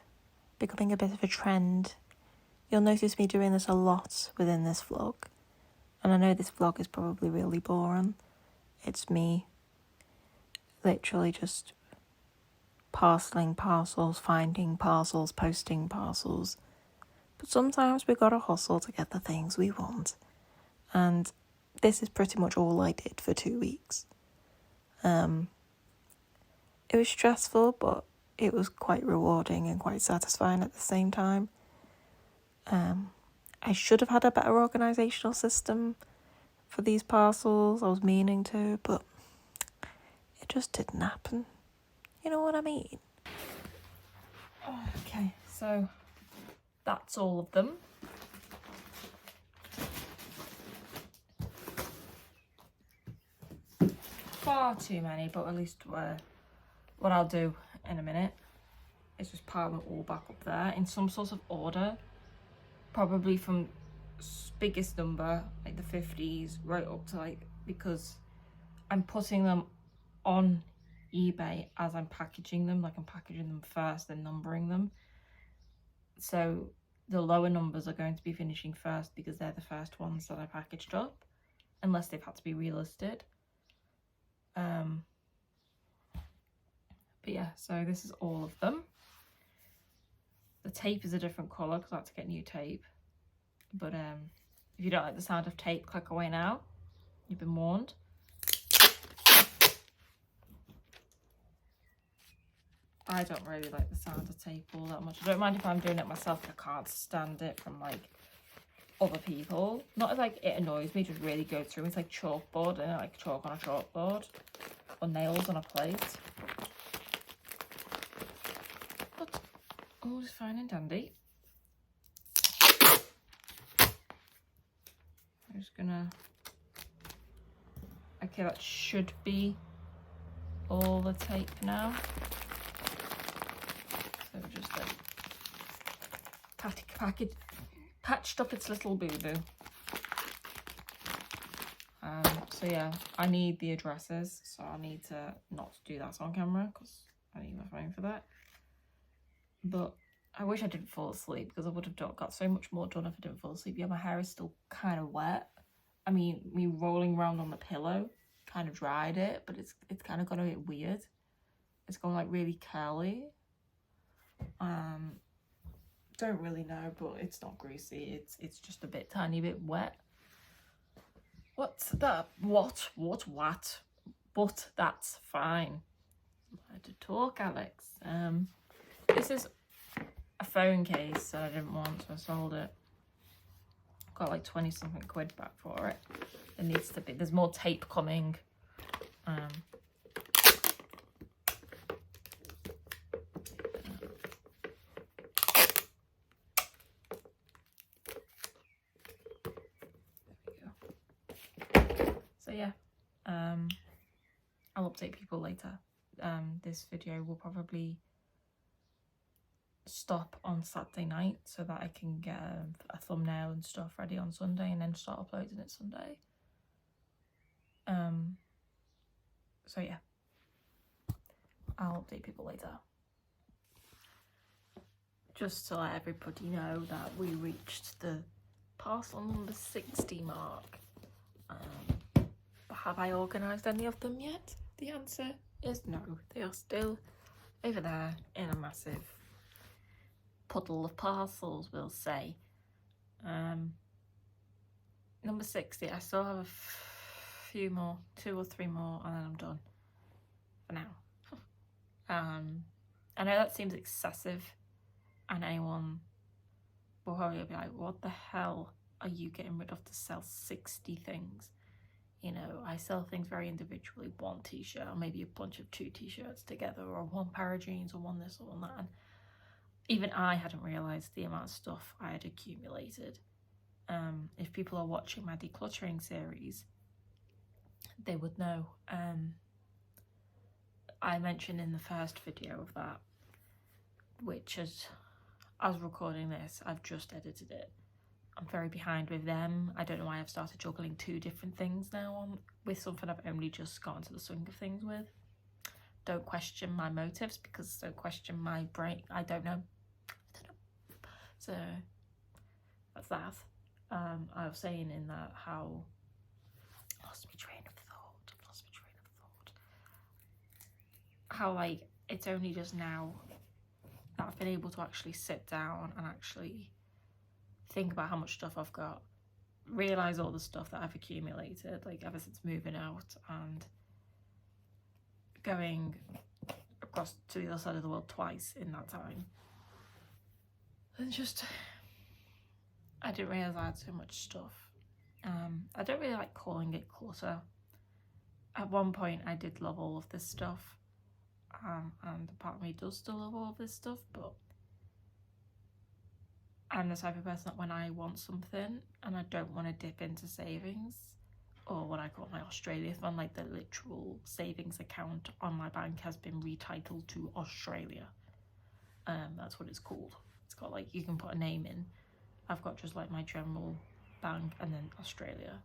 You'll notice me doing this a lot within this vlog. And I know this vlog is probably really boring. It's me literally just parceling parcels, finding parcels, posting parcels. But sometimes we gotta hustle to get the things we want. And this is pretty much all I did for 2 weeks. It was stressful, but it was quite rewarding and quite satisfying at the same time. I should have had a better organisational system for these parcels. I was meaning to, but it just didn't happen. You know what I mean? Okay, so that's all of them. Far too many, but at least what I'll do in a minute is just pile them all back up there in some sort of order, probably from biggest number, like the 50s, right up to like, because I'm putting them on eBay as I'm packaging them, like I'm packaging them first then numbering them. So the lower numbers are going to be finishing first because they're the first ones that I packaged up, unless they've had to be relisted. But yeah, so this is all of them. The tape is a different colour because I had to get new tape. But if you don't like the sound of tape, click away now. You've been warned. I don't really like the sound of tape all that much. I don't mind if I'm doing it myself. I can't stand it from like other people. Not like it annoys me, just really goes through. It's like chalkboard, and like chalk on a chalkboard or nails on a plate. But all is fine and dandy. I'm just gonna. Okay, that should be all the tape now. So just like patched up its little boo-boo. So yeah, I need the addresses, so I need to not do that on camera because I need my phone for that. But I wish I didn't fall asleep because I would have got so much more done if I didn't fall asleep. Yeah, my hair is still kind of wet. I mean, me rolling around on the pillow kind of dried it, but it's kind of got a bit weird. It's gone like really curly. Don't really know, but it's not greasy. It's just a bit tiny bit wet. What's that? What? But that's fine. I had to talk, Alex. This is a phone case that I didn't want, so I sold it. Got like 20 something quid back for it. There needs to be. There's more tape coming. So yeah, I'll update people later. This video will probably stop on Saturday night so that I can get a thumbnail and stuff ready on Sunday and then start uploading it Sunday. So yeah, I'll update people later. Just to let everybody know that we reached the parcel number 60 mark. But have I organised any of them yet? The answer is no. They are still over there in a massive puddle of parcels, we'll say. Number 60, I still have a few more, 2 or 3 more, and then I'm done for now. I know that seems excessive, and anyone will probably be like, what the hell are you getting rid of to sell 60 things? you know, I sell things very individually, one t-shirt or maybe a bunch of 2 t-shirts together, or one pair of jeans or one this or one that, and even I hadn't realised the amount of stuff I had accumulated. If people are watching my decluttering series, they would know. I mentioned in the first video of that, which is, I was recording this, I've just edited it. I'm very behind with them. I don't know why I've started juggling 2 different things now with something I've only just gotten to the swing of things with. Don't question my motives, because don't question my brain. I don't know. So that's that. I was saying in that how I've lost my train of thought. How like it's only just now that I've been able to actually sit down and actually think about how much stuff I've got, realise all the stuff that I've accumulated, like ever since moving out and going across to the other side of the world twice in that time. And just, I didn't realise I had so much stuff. I don't really like calling it clutter. At one point I did love all of this stuff, and a part of me does still love all of this stuff, but I'm the type of person that when I want something and I don't want to dip into savings, or what I call my Australia fund, like the literal savings account on my bank has been retitled to Australia. That's what it's called. It's got like, you can put a name in. I've got just like my general bank and then Australia.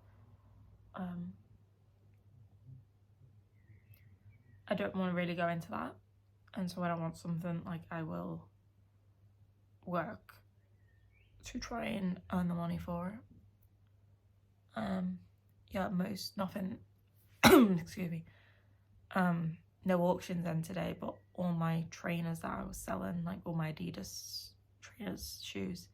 I don't want to really go into that, and so when I want something, like, I will work to try and earn the money for it. Yeah, nothing excuse me, no auctions then today, but all my trainers that I was selling, like all my Adidas trainers, shoes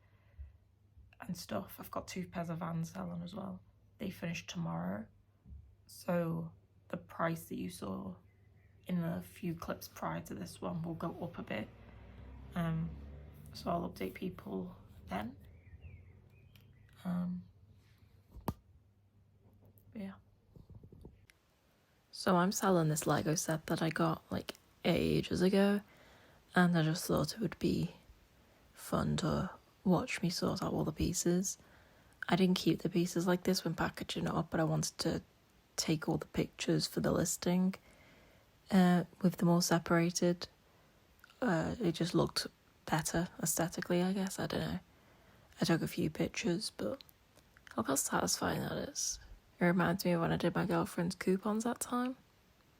and stuff, I've got 2 pairs of Vans selling as well. They finish tomorrow, so the price that you saw in the few clips prior to this one will go up a bit, so I'll update people then. Yeah. So I'm selling this Lego set that I got like ages ago, and I just thought it would be fun to watch me sort out all the pieces. I didn't keep the pieces like this when packaging it up, but I wanted to take all the pictures for the listing with them all separated. It just looked better aesthetically, I guess. I don't know. I took a few pictures, but look how satisfying that is. It reminds me of when I did my girlfriend's coupons that time.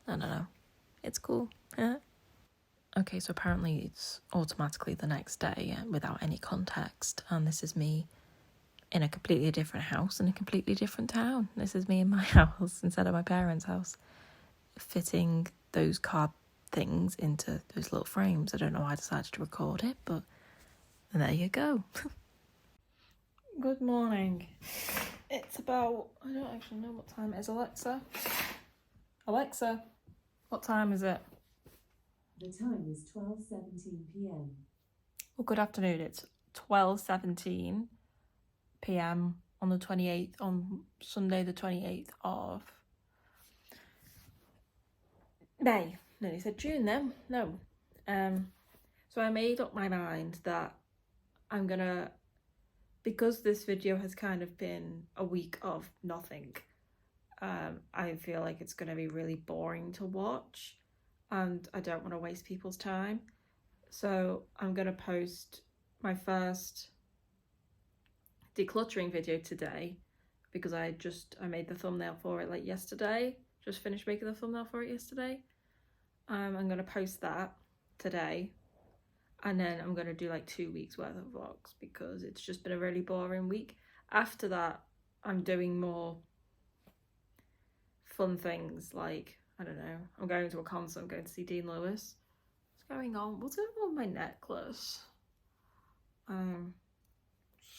I don't know. It's cool. Okay, so apparently it's automatically the next day without any context, and this is me in a completely different house in a completely different town. This is me in my house instead of my parents' house, fitting those card things into those little frames. I don't know why I decided to record it, but there you go. Good morning. It's about, I don't actually know what time it is. Alexa, what time is it? The time is 12:17 p.m. Well, good afternoon. It's 12:17 p.m. on the 28th, on Sunday the 28th of May. Nearly said June then. No. So I made up my mind that I'm gonna, because this video has kind of been a week of nothing, I feel like it's gonna be really boring to watch, and I don't want to waste people's time. So I'm gonna post my first decluttering video today, because I made the thumbnail for it like yesterday. Just finished making the thumbnail for it yesterday. I'm gonna post that today, and then I'm gonna do like 2 weeks worth of vlogs, because it's just been a really boring week. After that, I'm doing more fun things, like, I don't know, I'm going to a concert, I'm going to see Dean Lewis. What's going on? What's going on with my necklace?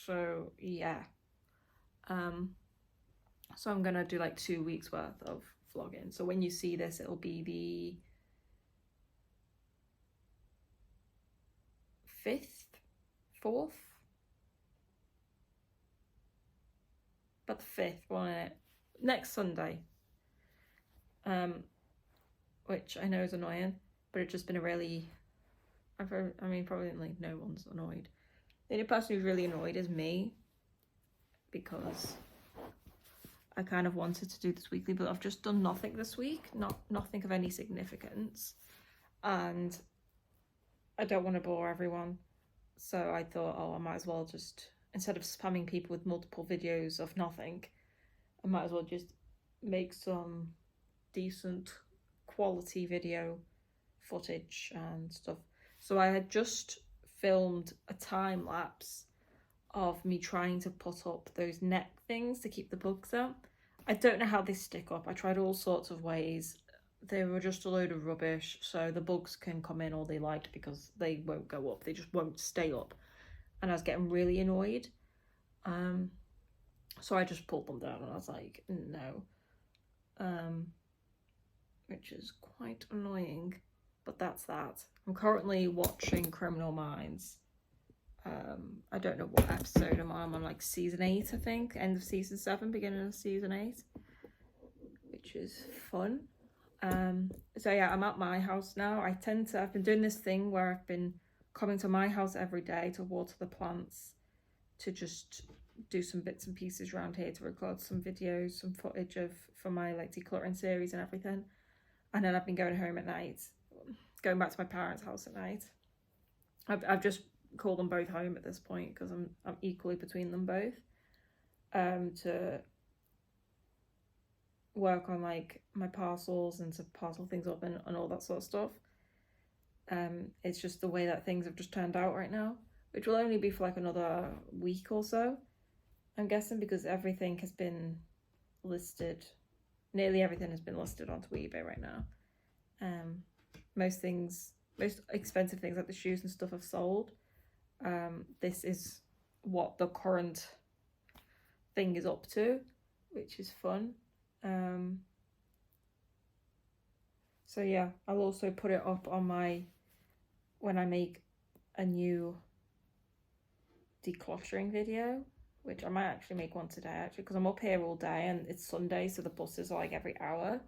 So yeah. So I'm gonna do like 2 weeks worth of vlogging. So when you see this, it'll be the 4th, but the 5th, won't it? Next Sunday. which I know is annoying, but it's just been a really, I mean, probably like no one's annoyed. The only person who's really annoyed is me, because I kind of wanted to do this weekly, but I've just done nothing this week, nothing of any significance, and I don't want to bore everyone, so I thought, oh, I might as well just, instead of spamming people with multiple videos of nothing, I might as well just make some decent quality video footage and stuff. So I had just filmed a time lapse of me trying to put up those net things to keep the bugs out. I don't know how they stick up. I tried all sorts of ways. They were just a load of rubbish, so the bugs can come in all they like because they won't go up. They just won't stay up. And I was getting really annoyed. So I just pulled them down and I was like, no. Which is quite annoying, but that's that. I'm currently watching Criminal Minds. I don't know what episode I'm on like season 8, I think, end of season 7, beginning of season 8, which is fun. So yeah, I'm at my house now. I've been doing this thing where I've been coming to my house every day to water the plants, to just do some bits and pieces around here, to record some videos, some footage for my like decluttering series and everything. And then I've been going home at night, going back to my parents' house at night. I've just called them both home at this point because I'm equally between them both, to work on like my parcels and to parcel things up and all that sort of stuff. It's just the way that things have just turned out right now, which will only be for like another week or so, I'm guessing, because everything has been listed. Nearly everything has been listed onto eBay right now. Most expensive things like the shoes and stuff have sold. This is what the current thing is up to, which is fun. So yeah, I'll also put it up on when I make a new decluttering video, which I might actually make one today actually, because I'm up here all day and it's Sunday, so the buses are like every hour,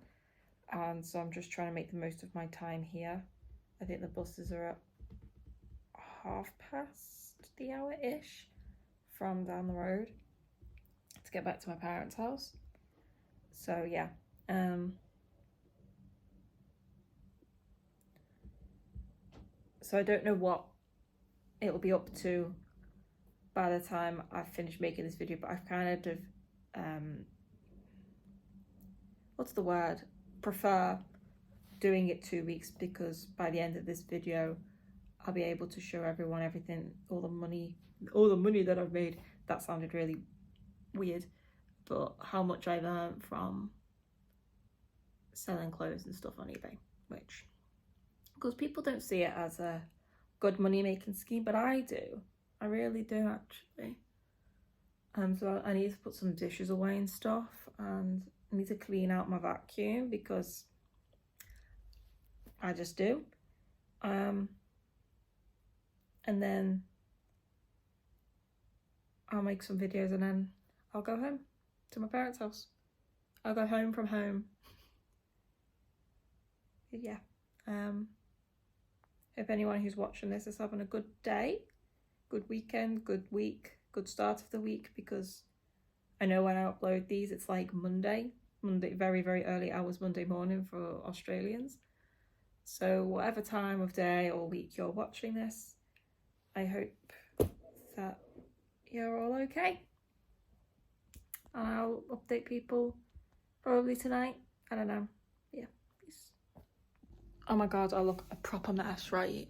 and so I'm just trying to make the most of my time here. I think the buses are at past the hour-ish from down the road to get back to my parents' house. So yeah, so I don't know what it'll be up to by the time I've finished making this video, but I've kind of what's the word, prefer doing it 2 weeks, because by the end of this video I'll be able to show everyone everything, all the money that I've made. That sounded really weird, but how much I've earned from selling clothes and stuff on eBay, which, because people don't see it as a good money making scheme, but I do. I really do actually. So I need to put some dishes away and stuff, and I need to clean out my vacuum because I just do. And then I'll make some videos and then I'll go home to my parents' house. I'll go home from home. Yeah. Hope anyone who's watching this is having a good day, good weekend, good week, good start of the week, because I know when I upload these it's like Monday, very, very early hours Monday morning for Australians. So whatever time of day or week you're watching this, I hope that you're all okay. And I'll update people probably tonight. I don't know. Yeah, peace. Oh my god, I look a proper mess, right?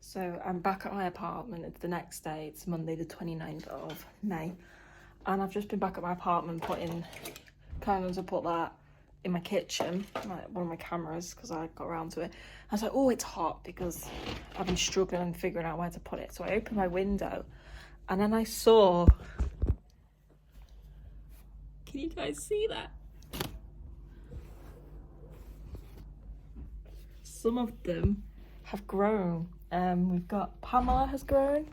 So I'm back at my apartment. It's the next day. It's Monday the 29th of May. And I've just been back at my apartment planning to put that in my kitchen, like one of my cameras, because I got around to it. I was like, oh, it's hot, because I've been struggling figuring out where to put it. So I opened my window and then I saw, can you guys see that? Some of them have grown. We've got Pamela has grown,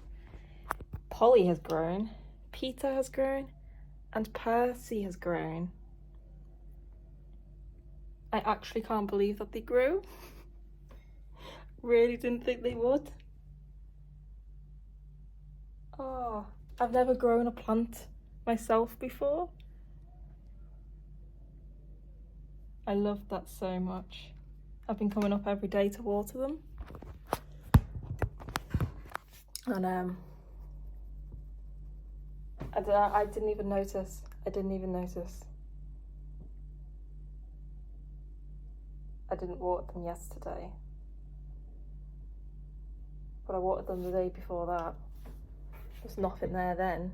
Polly has grown, Peter has grown, and Percy has grown. I actually can't believe that they grew. Really didn't think they would. Oh, I've never grown a plant myself before. I love that so much. I've been coming up every day to water them. And I didn't even notice. I didn't water them yesterday. But I watered them the day before that. There's nothing there then.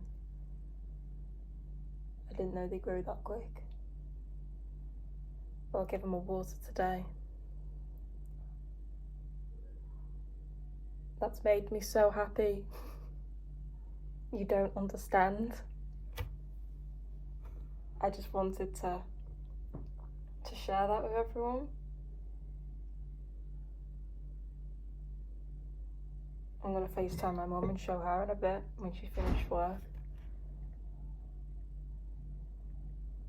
I didn't know they grew that quick. But I'll give them a water today. That's made me so happy. You don't understand. I just wanted to share that with everyone. I'm gonna FaceTime my mum and show her in a bit when she's finished work.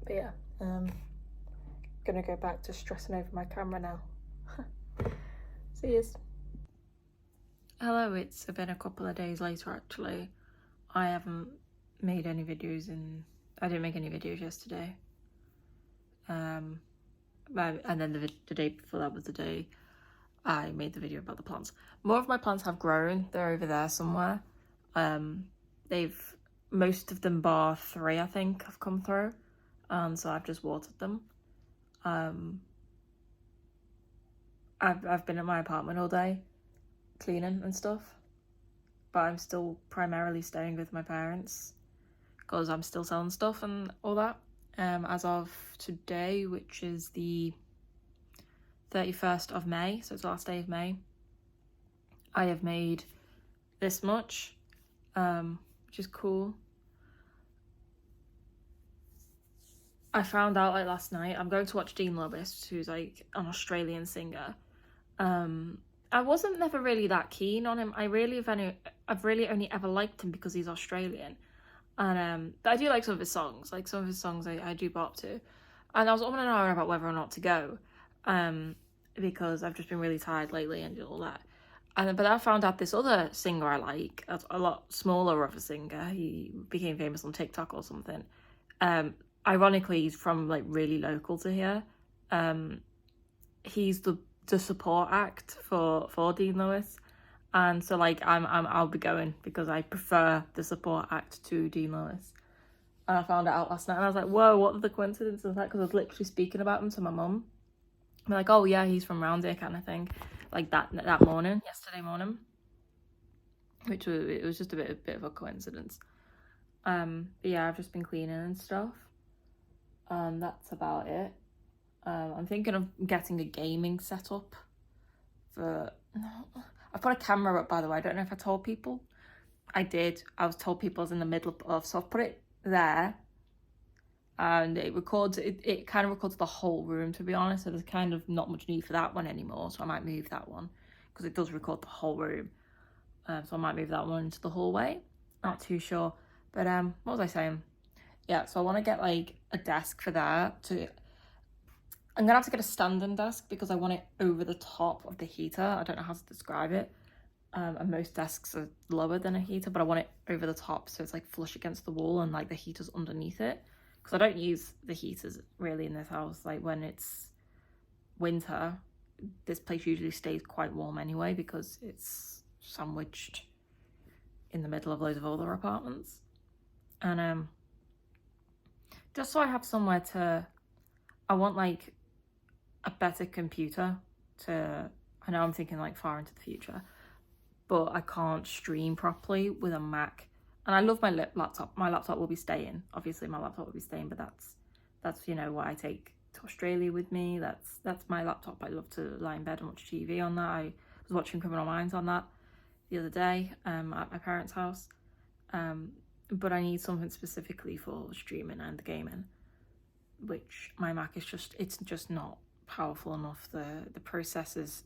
But yeah, gonna go back to stressing over my camera now. See yous. Hello, it's been a couple of days later actually. I haven't made any videos I didn't make any videos yesterday. And then the day before that was the day I made the video about the plants. More of my plants have grown. They're over there somewhere. Most of them bar 3, I think, have come through. So I've just watered them. I've been in my apartment all day cleaning and stuff, but I'm still primarily staying with my parents because I'm still selling stuff and all that. As of today, which is the 31st of May, so it's the last day of May, I have made this much, which is cool. I found out like last night, I'm going to watch Dean Lewis, who's like an Australian singer. I wasn't never really that keen on him. I've really only ever liked him because he's Australian. And but I do like some of his songs. Like some of his songs I do bop to. And I was on and on about whether or not to go. Because I've just been really tired lately and all that. But I found out this other singer I like, a lot smaller of a singer. He became famous on TikTok or something. Ironically, he's from like really local to here. He's the support act for Dean Lewis, and so like I'll be going because I prefer the support act to Dean Lewis. And I found it out last night, and I was like, whoa, what are the coincidences of that? Because I was literally speaking about him to my mum. I'm like, oh yeah, he's from round here, kind of thing, like that morning, yesterday morning, which it was just a bit of a coincidence. But yeah, I've just been cleaning and stuff. That's about it. I'm thinking of getting a gaming setup. I put a camera up, by the way. I don't know if I told people. I did. I was told people I was in the middle of, so I've put it there. And it records, it kind of records the whole room, to be honest. So there's kind of not much need for that one anymore. So I might move that one because it does record the whole room. So I might move that one into the hallway. Not too sure. But what was I saying? Yeah, so I want to get like a desk for that. I'm gonna have to get a standing desk because I want it over the top of the heater. I don't know how to describe it. And most desks are lower than a heater, but I want it over the top so it's like flush against the wall and like the heater's underneath it. Because I don't use the heaters really in this house. Like when it's winter, this place usually stays quite warm anyway because it's sandwiched in the middle of loads of other apartments. And just so I have somewhere I want like a better computer I know I'm thinking like far into the future, but I can't stream properly with a Mac. And I love my laptop. My laptop will be staying. Obviously my laptop will be staying, but that's you know, what I take to Australia with me. That's my laptop. I love to lie in bed and watch TV on that. I was watching Criminal Minds on that the other day at my parents' house. But I need something specifically for streaming and gaming, which my Mac is it's just not powerful enough. The processors,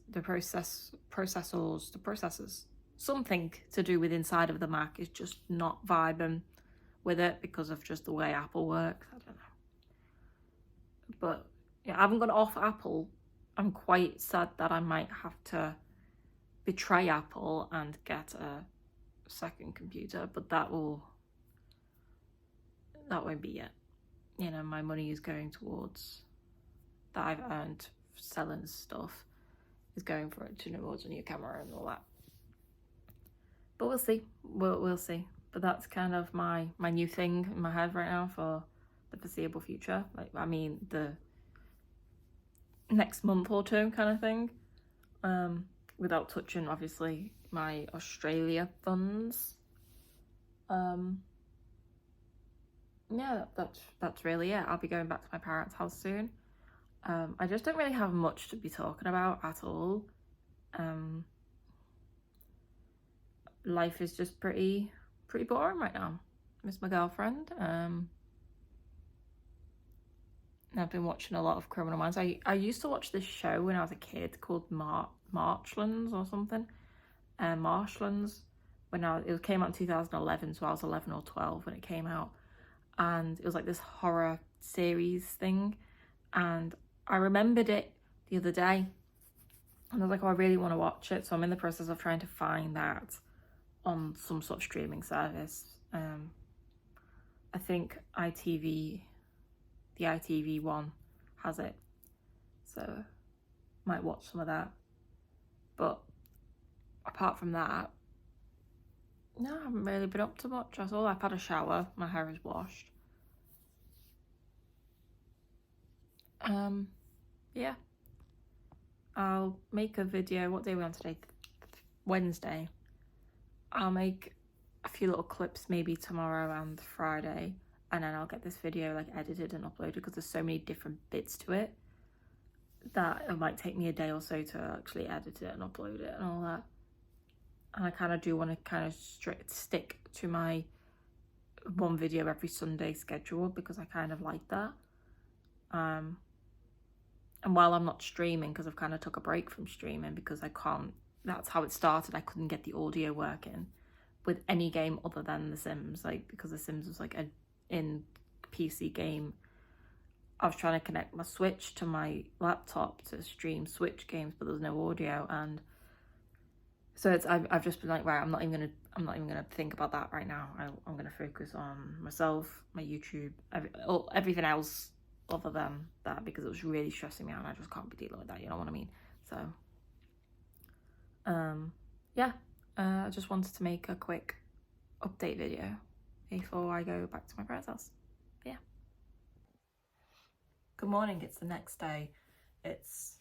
something to do with inside of the Mac is just not vibing with it because of just the way Apple works. I don't know. But yeah, I haven't gone off Apple. I'm quite sad that I might have to betray Apple and get a second computer, but that won't be it. You know, my money is going towards that I've earned selling stuff is going for it towards a new camera and all that. But we'll see. We'll see. But that's kind of my new thing in my head right now for the foreseeable future. Like, I mean, the next month or two kind of thing. Without touching, obviously, my Australia funds. Yeah, that's really it. I'll be going back to my parents' house soon. I just don't really have much to be talking about at all. Life is just pretty boring right now. Miss my girlfriend. I've been watching a lot of Criminal Minds. I used to watch this show when I was a kid called Marchlands or something. Marshlands. It came out in 2011, so I was 11 or 12 when it came out, and it was like this horror series thing, and I remembered it the other day, and I was like, oh, I really want to watch it, so I'm in the process of trying to find that on some sort of streaming service. I think the ITV one has it, so might watch some of that. But apart from that, no, I haven't really been up to much. That's all. I've had a shower, my hair is washed. Yeah, I'll make a video. What day are we on today? Wednesday. I'll make a few little clips maybe tomorrow and Friday, and then I'll get this video like edited and uploaded, because there's so many different bits to it that it might take me a day or so to actually edit it and upload it and all that. And I kind of do want to kind of stick to my one video every Sunday schedule, because I kind of like that. And while I'm not streaming, because I've kind of took a break from streaming because I can't, that's how it started. I couldn't get the audio working with any game other than The Sims, like, because The Sims was like an in PC game. I was trying to connect my Switch to my laptop to stream Switch games, but there was no audio, and so I've just been like, right, I'm not even gonna think about that right now. I'm gonna focus on myself, my YouTube, everything else other than that, because it was really stressing me out and I just can't be dealing with that, you know what I mean? So yeah, I just wanted to make a quick update video before I go back to my parents' house. Yeah. Good morning, it's the next day. It's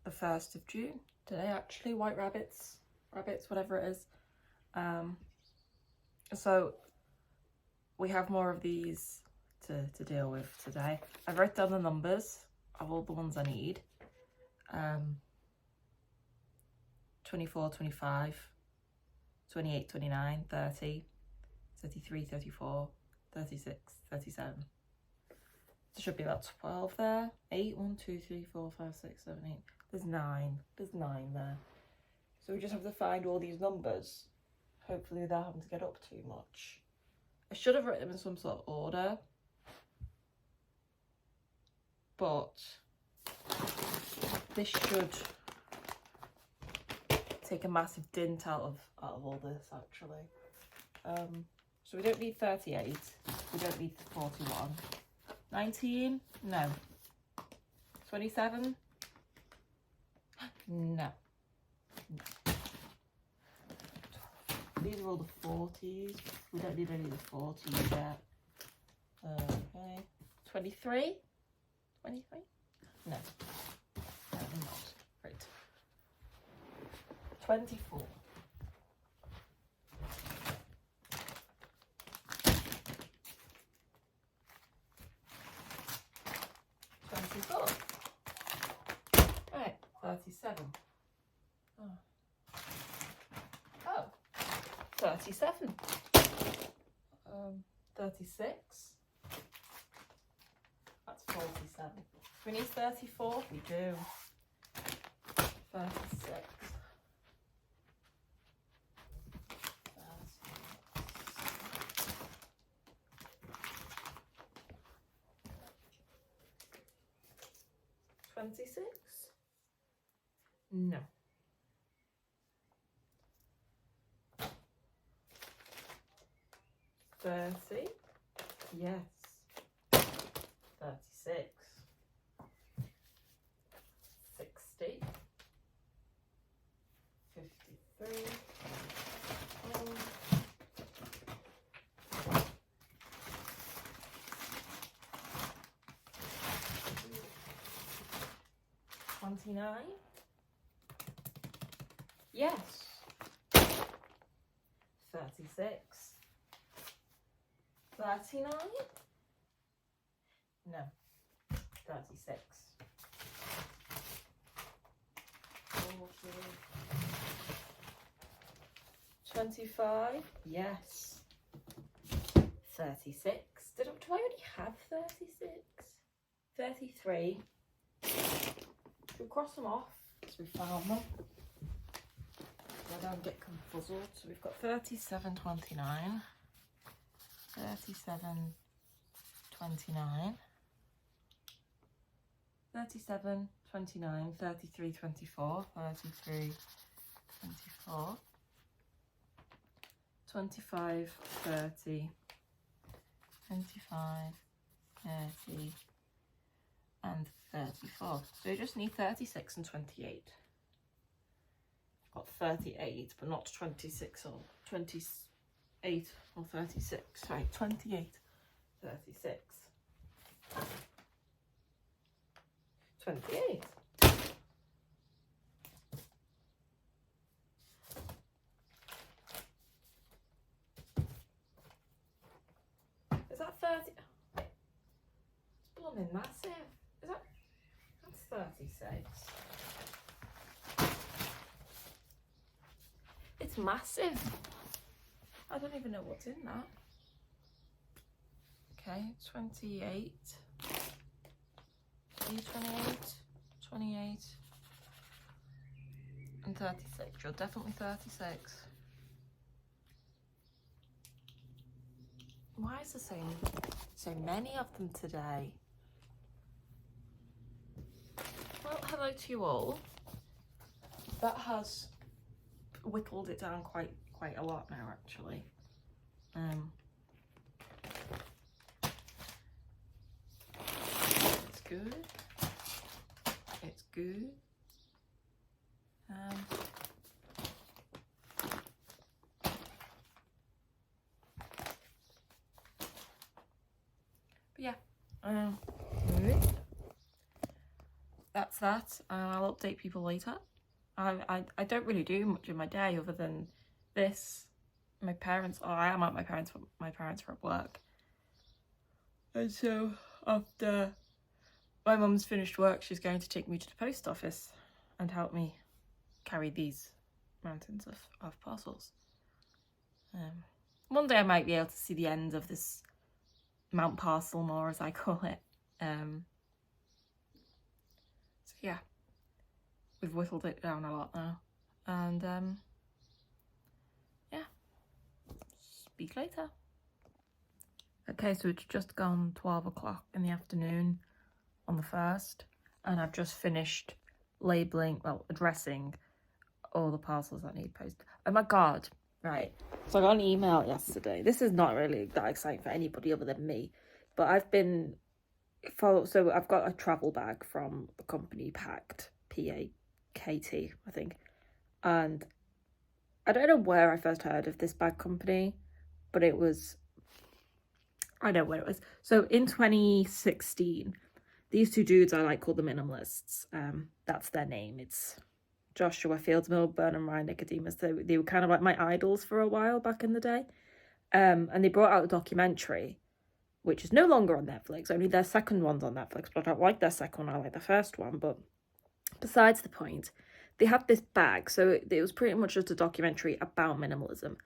the 1st of June today, actually. White rabbits, whatever it is. So we have more of these to deal with today. I've written down the numbers of all the ones I need. 24, 25, 28, 29, 30, 33, 34, 36, 37. There should be about 12 there. 8, 1, 2, 3, 4, 5, 6, 7, 8. There's 9. There's 9 there. So we just have to find all these numbers, hopefully without having to get up too much. I should have written them in some sort of order, but this should take a massive dint out of all this, actually. So we don't need 38, we don't need 41. 19? No. 27? No. These are all the 40s. We don't need any of the 40s yet. Okay. 23? 23? No. Apparently not. Right. 24. 24. Right, 37. Oh, 37. 36. That's 47. We need 34. We do. 36. 26? No. $30? Yes. 36. 60. 53. Oh. 29. Yes. 36. 39. No. 36. 40. 25. Yes. 36. Do I already have 36? 33. We'll cross them off because we found them. I don't get confuzzled. So we've got 37.29, 37.29, 37.29, 33.24, 33.24, 25, 30, 25, 30, and 34. So you just need 36 and 28. Got 38, but not 26 or 28 or 36. Sorry, 28, 36. 28. Is that 30? It's blooming massive. Is that? That's 36. It's massive. I don't even know what's in that. Okay, 28. 28, 28, and 36. You're definitely 36. Why is there so many of them today? Well, hello to you all. That has whittled it down quite a lot now, actually. It's good. It's good. But yeah, that's that. I'll update people later. I don't really do much in my day other than this. My parents, I am at my parents are at work. And so after my mum's finished work, she's going to take me to the post office and help me carry these mountains of parcels. One day I might be able to see the end of this Mount Parcel more, as I call it. So yeah, we've whittled it down a lot now. And yeah, speak later. Okay, so it's just gone 12 o'clock in the afternoon on the 1st, and I've just finished addressing all the parcels that need posted. Oh my god, right. So I got an email yesterday. This is not really that exciting for anybody other than me, but so I've got a travel bag from the company Packed, P-A-K-T, I think. And I don't know where I first heard of this bag company, but I know where it was. So in 2016, these two dudes I call the Minimalists. That's their name. It's Joshua Fieldsmill, Burnham Ryan Nicodemus. They were kind of like my idols for a while back in the day. And they brought out a documentary, which is no longer on Netflix. Only their second one's on Netflix, but I don't like their second one. I like the first one. But besides the point, they had this bag. So it was pretty much just a documentary about minimalism.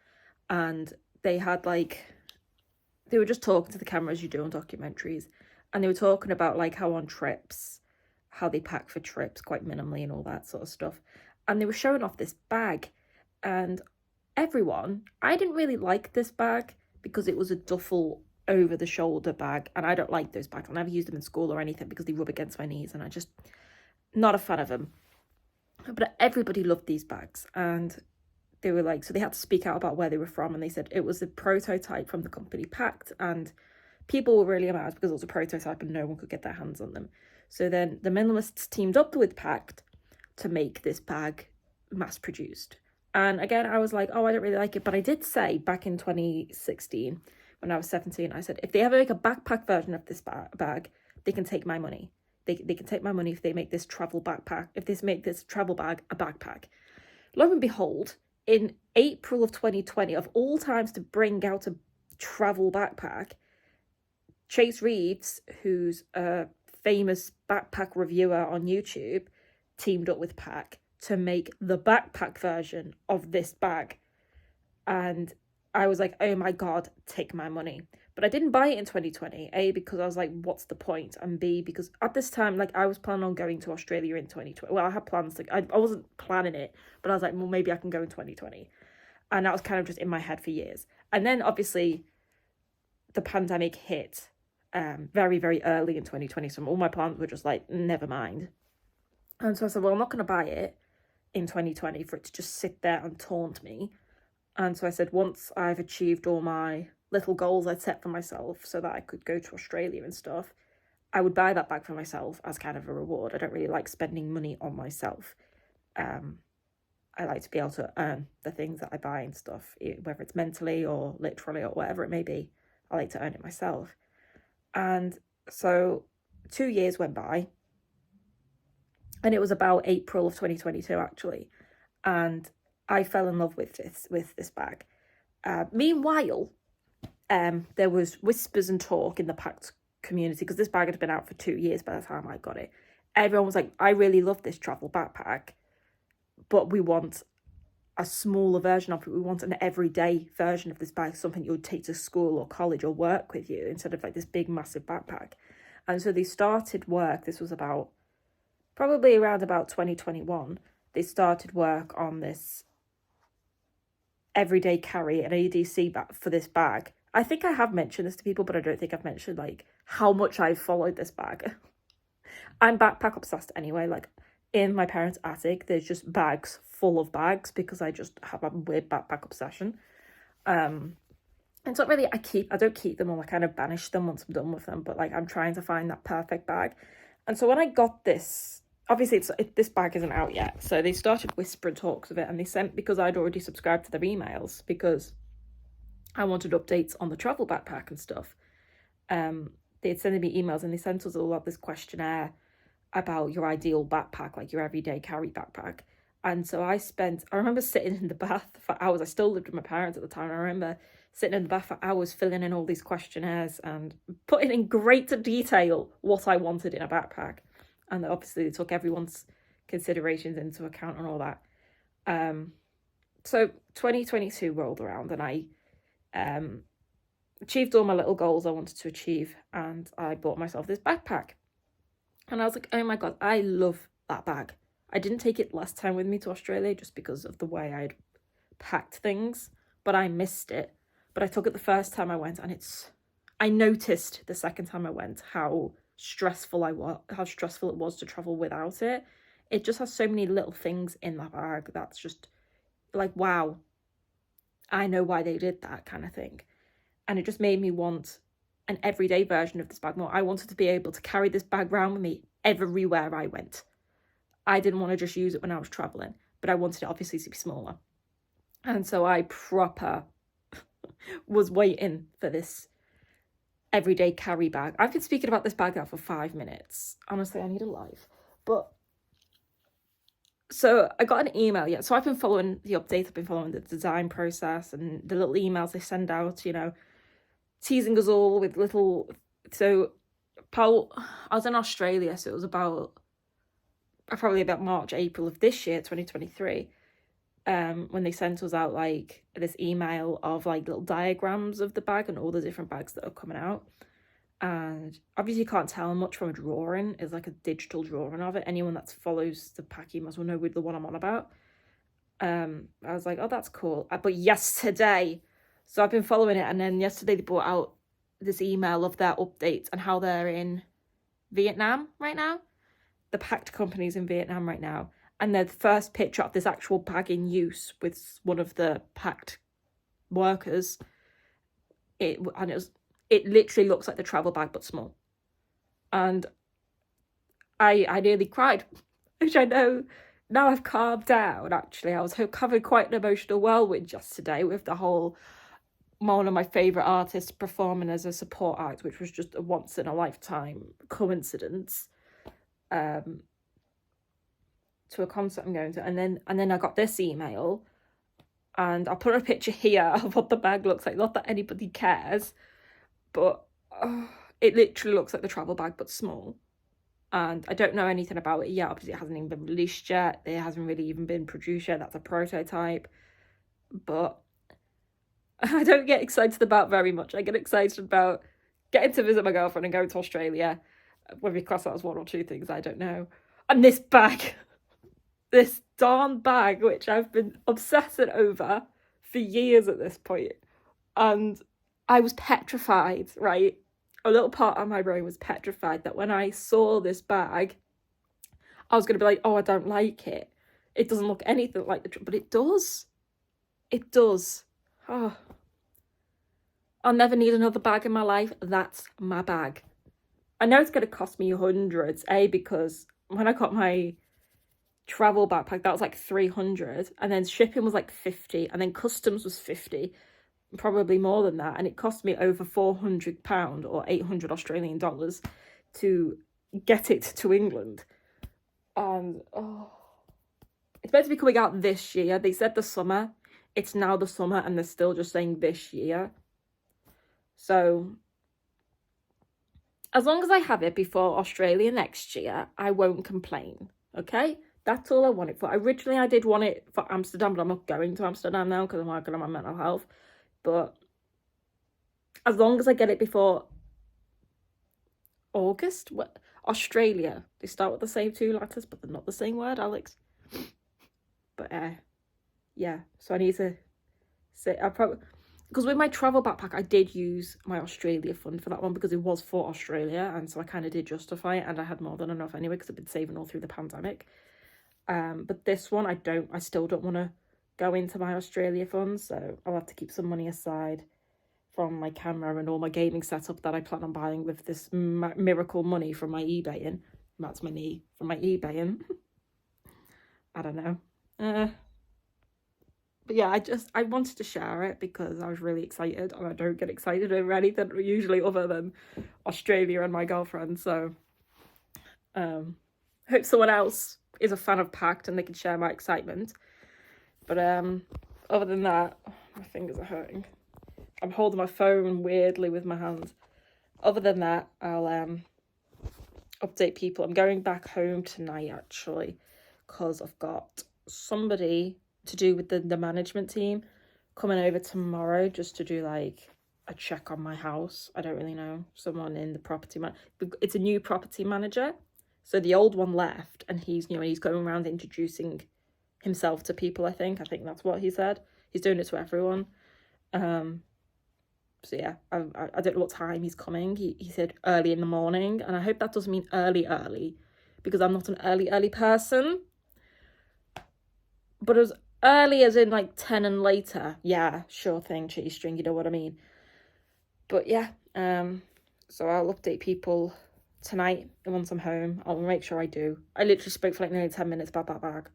And they had they were just talking to the camera as you do on documentaries. And they were talking about how on trips, how they pack for trips quite minimally and all that sort of stuff. And they were showing off this bag. And I didn't really like this bag because it was a duffel over the shoulder bag. And I don't like those bags. I never use them in school or anything because they rub against my knees. And not a fan of them. But everybody loved these bags, and they were like, so they had to speak out about where they were from, and they said it was a prototype from the company Pact, and people were really mad because it was a prototype and no one could get their hands on them. So then the Minimalists teamed up with Pact to make this bag mass produced. And again, I was like, oh, I don't really like it. But I did say back in 2016, when I was 17, I said, if they ever make a backpack version of this bag, they can take my money. They can take my money if they make this travel backpack, if they make this travel bag a backpack. Lo and behold, in April of 2020, of all times to bring out a travel backpack, Chase Reeves, who's a famous backpack reviewer on YouTube, teamed up with Pack to make the backpack version of this bag. And I was like, oh my God, take my money. But I didn't buy it in 2020, A, because I was like, what's the point? And B, because at this time, like, I was planning on going to Australia in 2020. Well, I had plans to, I wasn't planning it, but I was like, well, maybe I can go in 2020. And that was kind of just in my head for years. And then obviously the pandemic hit very, very early in 2020. So all my plans were just like, never mind. And so I said, well, I'm not going to buy it in 2020 for it to just sit there and taunt me. And so I said, once I've achieved all my little goals I'd set for myself so that I could go to Australia and stuff, I would buy that bag for myself as kind of a reward. I don't really like spending money on myself. I like to be able to earn the things that I buy and stuff, whether it's mentally or literally or whatever it may be. I like to earn it myself. And so 2 years went by, and it was about April of 2022 actually, and I fell in love with this bag. Meanwhile, there was whispers and talk in the Pact community, because this bag had been out for 2 years by the time I got it. Everyone was like, I really love this travel backpack, but we want a smaller version of it. We want an everyday version of this bag, something you would take to school or college or work with you, instead of like this big massive backpack. And so they started work. This was probably around about 2021. They started work on this everyday carry, an ADC bag for this bag. I think I have mentioned this to people, but I don't think I've mentioned like how much I've followed this bag. I'm backpack obsessed anyway. Like, in my parents' attic, there's just bags full of bags because I just have a weird backpack obsession. It's not really, I don't keep them, or I kind of banish them once I'm done with them, but like I'm trying to find that perfect bag. And so when I got this, obviously this bag isn't out yet, so they started whispering talks of it, and they sent, because I'd already subscribed to their emails because I wanted updates on the travel backpack and stuff. They had sent me emails, and they sent us all up this questionnaire about your ideal backpack, like your everyday carry backpack. And so I remember sitting in the bath for hours. I still lived with my parents at the time. I remember sitting in the bath for hours, filling in all these questionnaires and putting in great detail what I wanted in a backpack. And obviously they took everyone's considerations into account and all that. So 2022 rolled around, and I achieved all my little goals I wanted to achieve, and I bought myself this backpack. And I was like, oh my God, I love that bag. I didn't take it last time with me to Australia just because of the way I'd packed things, but I missed it. But I took it the first time I went, and I noticed the second time I went how stressful it was to travel without it. It just has so many little things in that bag that's just like, wow, I know why they did that kind of thing. And it just made me want an everyday version of this bag more. I wanted to be able to carry this bag around with me everywhere I went. I didn't want to just use it when I was traveling, but I wanted it obviously to be smaller. And so I proper was waiting for this everyday carry bag. I've been speaking about this bag now for 5 minutes. Honestly, I need a life. But so I got an email, yeah. So I've been following the updates, I've been following the design process and the little emails they send out, teasing us all with little. So I was in Australia, so it was probably about March, April of this year, 2023, when they sent us out like this email of like little diagrams of the bag and all the different bags that are coming out. And obviously you can't tell much from a drawing. It's like a digital drawing of it. Anyone that follows the pack emails will know the one I'm on about. I was like, oh, that's cool. But yesterday, so I've been following it, and then yesterday they brought out this email of their updates and how they're in Vietnam right now. the Pact companies in Vietnam right now, and the first picture of this actual bag in use with one of the Pact workers, it literally looks like the travel bag but small, and I nearly cried, which I know now I've calmed down. Actually, I was having quite an emotional whirlwind yesterday with the whole one of my favourite artists performing as a support act, which was just a once in a lifetime coincidence, to a concert I'm going to, and then I got this email, and I'll put a picture here of what the bag looks like. Not that anybody cares, but it literally looks like the travel bag but small. And I don't know anything about it yet. Obviously, it hasn't even been released yet. It hasn't really even been produced yet. That's a prototype. But I don't get excited about very much. I get excited about getting to visit my girlfriend and going to Australia. Whether you class that as one or two things, I don't know. And this bag, this darn bag, which I've been obsessing over for years at this point. And I was petrified, right? A little part of my brain was petrified that when I saw this bag, I was going to be like, oh, I don't like it. It doesn't look anything like but it does. It does. Oh. I'll never need another bag in my life. That's my bag. I know it's going to cost me hundreds, because when I got my travel backpack, that was like 300, and then shipping was like 50, and then customs was 50. Probably more than that, and it cost me over £400 or 800 Australian dollars to get it to England. And it's meant to be coming out this year. They said the summer. It's now the summer, and they're still just saying this year. So as long as I have it before Australia next year, I won't complain. Okay, that's all I want it for. Originally I did want it for Amsterdam, but I'm not going to Amsterdam now because I'm working on my mental health. But as long as I get it before August, Australia, they start with the same two letters, but they're not the same word, Alex. But yeah, so I need to say, because with my travel backpack, I did use my Australia fund for that one because it was for Australia, and so I kind of did justify it, and I had more than enough anyway because I've been saving all through the pandemic. But this one, I still don't want to go into my Australia funds, so I'll have to keep some money aside from my camera and all my gaming setup that I plan on buying with this miracle money from my eBaying. That's my knee from my eBaying. I don't know. But yeah, I wanted to share it because I was really excited, and I don't get excited over anything usually other than Australia and my girlfriend. So hope someone else is a fan of Pact and they can share my excitement. But other than that, my fingers are hurting. I'm holding my phone weirdly with my hands. Other than that, I'll update people. I'm going back home tonight, actually, because I've got somebody to do with the management team coming over tomorrow just to do like a check on my house. I don't really know. Someone in the property it's a new property manager. So the old one left, and he's new, and he's going around introducing himself to people. I think that's what he said. He's doing it to everyone. So yeah, I don't know what time he's coming. He said early in the morning, and I hope that doesn't mean early, because I'm not an early person. But as early as in like 10 and later, yeah, sure thing, cheese string, you know what I mean. But yeah, so I'll update people tonight once I'm home. I'll make sure I do. I literally spoke for like nearly 10 minutes about that bag.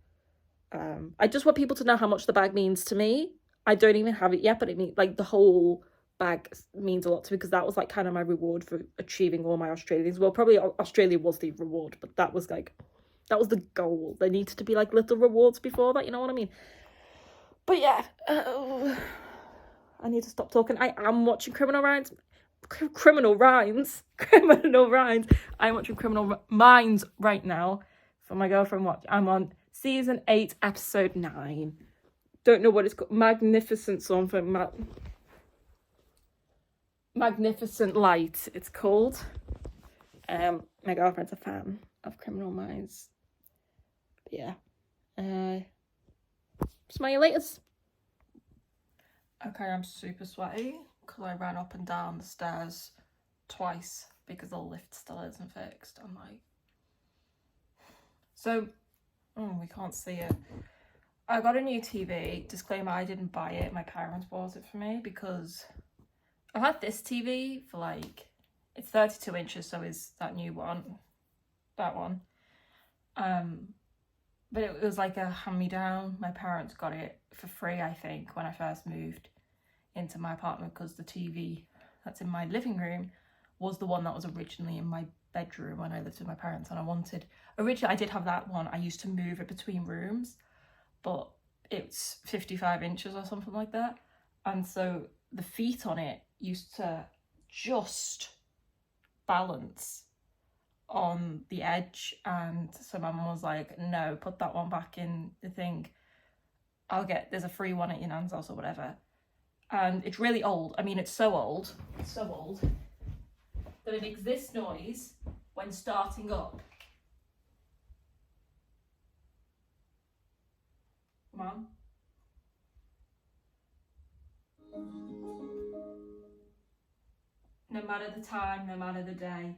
I just want people to know how much the bag means to me. I don't even have it yet, but it means like the whole bag means a lot to me, because that was like kind of my reward for achieving all my Australians. Well, probably Australia was the reward, but that was the goal. There needed to be like little rewards before that, you know what I mean? But yeah, I need to stop talking. I am watching Criminal Minds. I'm watching Criminal Minds right now for my girlfriend watch. I'm on season 8, episode 9. Don't know what it's called. Magnificent something. Magnificent Light, it's called. My girlfriend's a fan of Criminal Minds. But yeah. Smile you later. Okay, I'm super sweaty because I ran up and down the stairs twice because the lift still isn't fixed. I'm like, So, we can't see it. I got a new TV. Disclaimer, I didn't buy it. My parents bought it for me because I've had this TV for like, it's 32 inches, so is that new one. That one. But it was like a hand-me-down. My parents got it for free, I think, when I first moved into my apartment, because the TV that's in my living room was the one that was originally in my bedroom when I lived with my parents, and originally I did have that one. I used to move it between rooms, but it's 55 inches or something like that, and so the feet on it used to just balance on the edge, and so my mum was like, no, put that one back in the thing. There's a free one at your nan's house or whatever. And it's really old. I mean, it's so old that it makes this noise when starting up. Come on. No matter the time, no matter the day.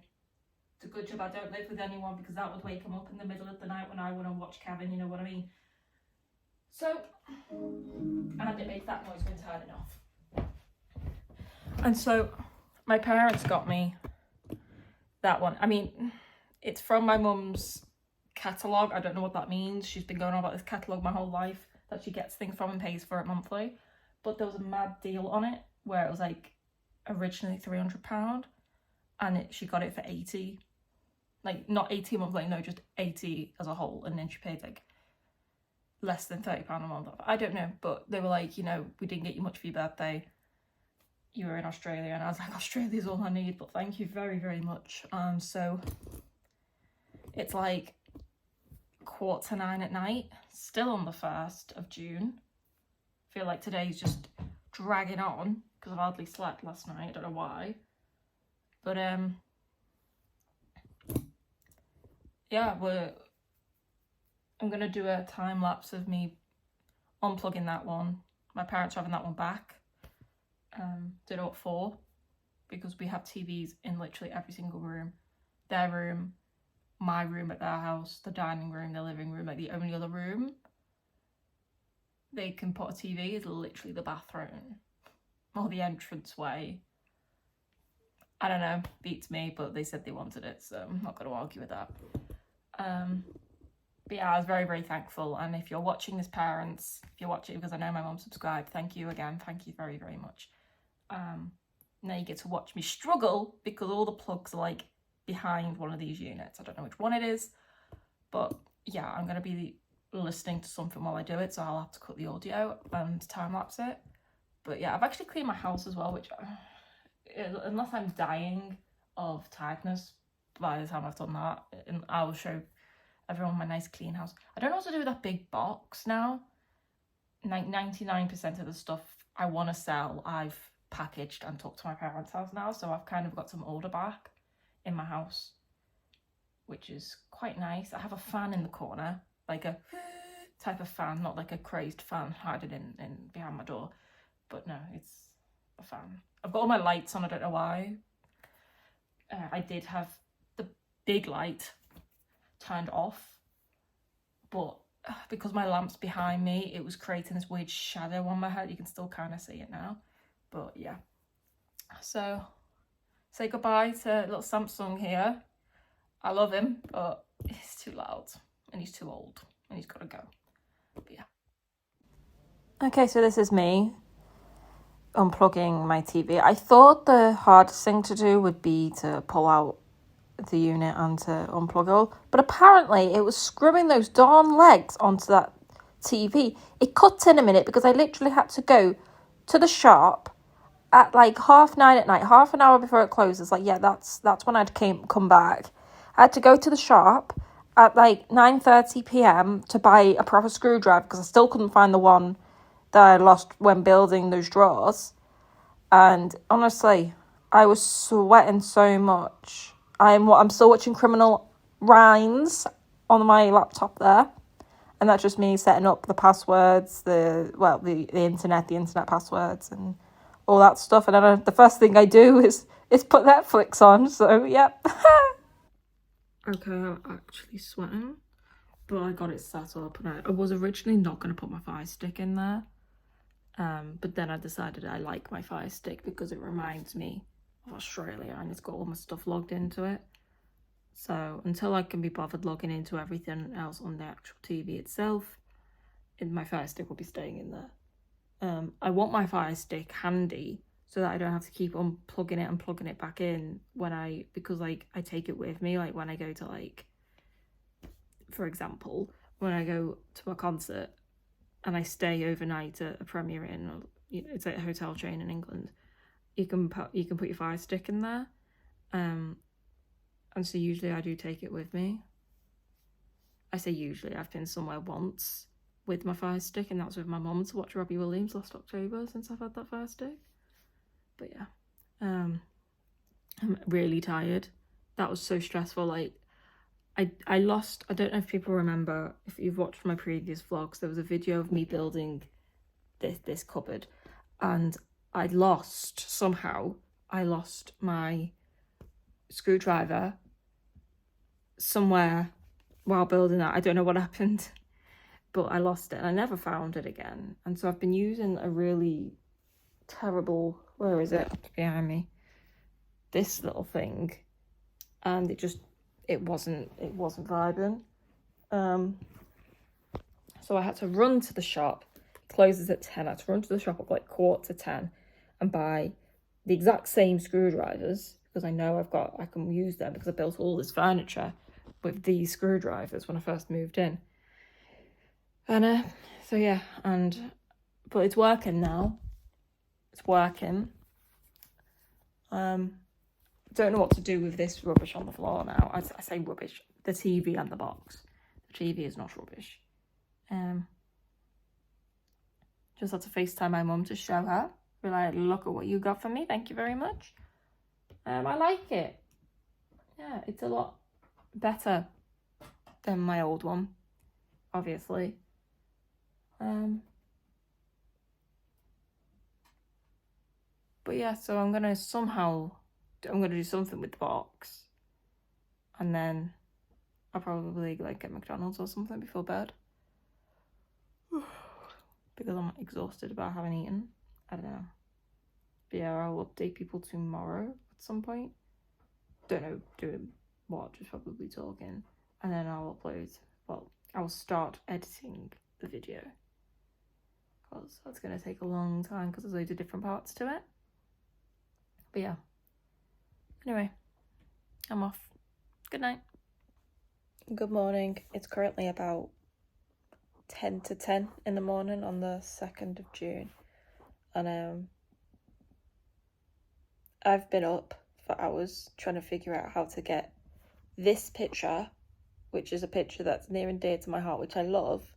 It's a good job I don't live with anyone, because that would wake them up in the middle of the night when I want to watch Kevin, you know what I mean? So, and it makes that noise when turning off. And so my parents got me that one. I mean, it's from my mum's catalogue. I don't know what that means. She's been going on about this catalogue my whole life, that she gets things from and pays for it monthly. But there was a mad deal on it where it was like originally £300, and she got it for 80. Like, not 80 a month, like, no, just 80 as a whole. And then she paid like less than £30 a month. I don't know, but they were like, you know, we didn't get you much for your birthday. You were in Australia. And I was like, Australia's all I need, but thank you very, very much. So it's like 8:45 at night, still on the 1st of June. I feel like today's just dragging on because I've hardly slept last night. I don't know why. But yeah, I'm gonna do a time lapse of me unplugging that one. My parents are having that one back. Did it at 4, because we have TVs in literally every single room. Their room, my room at their house, the dining room, the living room. Like, the only other room they can put a TV is literally the bathroom or the entranceway. I don't know, beats me, but they said they wanted it, so I'm not going to argue with that. But yeah, I was very, very thankful. And if you're watching this, parents, if you're watching, because I know my mum subscribed, thank you again. Thank you very, very much. Now you get to watch me struggle, because all the plugs are like behind one of these units. I don't know which one it is, but yeah, I'm going to be listening to something while I do it, so I'll have to cut the audio and time lapse it. But yeah, I've actually cleaned my house as well, which unless I'm dying of tiredness by the time I've done that, and I will show everyone my nice clean house. I don't know what to do with that big box now. Like 99% of the stuff I want to sell, I've packaged and took to my parents' house now, so I've kind of got some order back in my house, which is quite nice. I have a fan in the corner, like a type of fan, not like a crazed fan hiding in behind my door, but no, it's a fan. I've got all my lights on, I don't know why. I did have the big light turned off, but because my lamp's behind me, it was creating this weird shadow on my head. You can still kind of see it now, but yeah. So say goodbye to little Samsung here. I love him, but he's too loud and he's too old and he's got to go. But yeah. Okay, so this is me unplugging my TV. I thought the hardest thing to do would be to pull out the unit and to unplug it all, but apparently it was screwing those darn legs onto that TV. It cut in a minute because I literally had to go to the shop at like 9:30 at night, half an hour before it closes. Like, yeah, that's when I'd come back. I had to go to the shop at like 9:30 p.m. to buy a proper screwdriver, because I still couldn't find the one that I lost when building those drawers. And honestly, I was sweating so much. I'm still watching Criminal Minds on my laptop there, and that's just me setting up the passwords, the internet passwords and all that stuff. And then the first thing I do is put Netflix on. So yep. Okay, I'm actually sweating. but I got it set up, and I was originally not going to put my Fire Stick in there, but then I decided I like my Fire Stick because it reminds me of Australia, and it's got all my stuff logged into it. So until I can be bothered logging into everything else on the actual TV itself, my Fire Stick will be staying in there. I want my Fire Stick handy so that I don't have to keep unplugging it and plugging it back in because like I take it with me, like when I go to, like, for example, when I go to a concert and I stay overnight at a Premier Inn, or it's a hotel chain in England, you can put your Fire Stick in there, and so usually I do take it with me. I say usually, I've been somewhere once with my Fire Stick, and that was with my mum to watch Robbie Williams last October since I've had that Fire Stick. But yeah, I'm really tired. That was so stressful. Like, I lost, I don't know if people remember, if you've watched my previous vlogs, there was a video of me building this cupboard, and I lost my screwdriver somewhere while building that. I don't know what happened, but I lost it and I never found it again. And so I've been using a really terrible, where is it? Behind me. This little thing, and it wasn't vibing. So I had to run to the shop. It closes at 10. I had to run to the shop at like 9:45 and buy the exact same screwdrivers, because I know I can use them, because I built all this furniture with these screwdrivers when I first moved in. And so yeah, but it's working now. It's working. Don't know what to do with this rubbish on the floor now. I say rubbish, the TV and the box. The TV is not rubbish. Just had to FaceTime my mum to show her. Be like, look at what you got for me. Thank you very much. I like it. Yeah, it's a lot better than my old one, obviously. But yeah, so I'm gonna do something with the box, and then I'll probably like get McDonald's or something before bed because I'm exhausted about having eaten. I don't know. But yeah, I'll update people tomorrow at some point. Don't know doing what, just probably talking, and then I'll I'll start editing the video, because that's going to take a long time because there's loads of different parts to it. But yeah, anyway, I'm off. Good night. Good morning. It's currently about 10 to 10 in the morning on the 2nd of June, and I've been up for hours trying to figure out how to get this picture, which is a picture that's near and dear to my heart, which I love,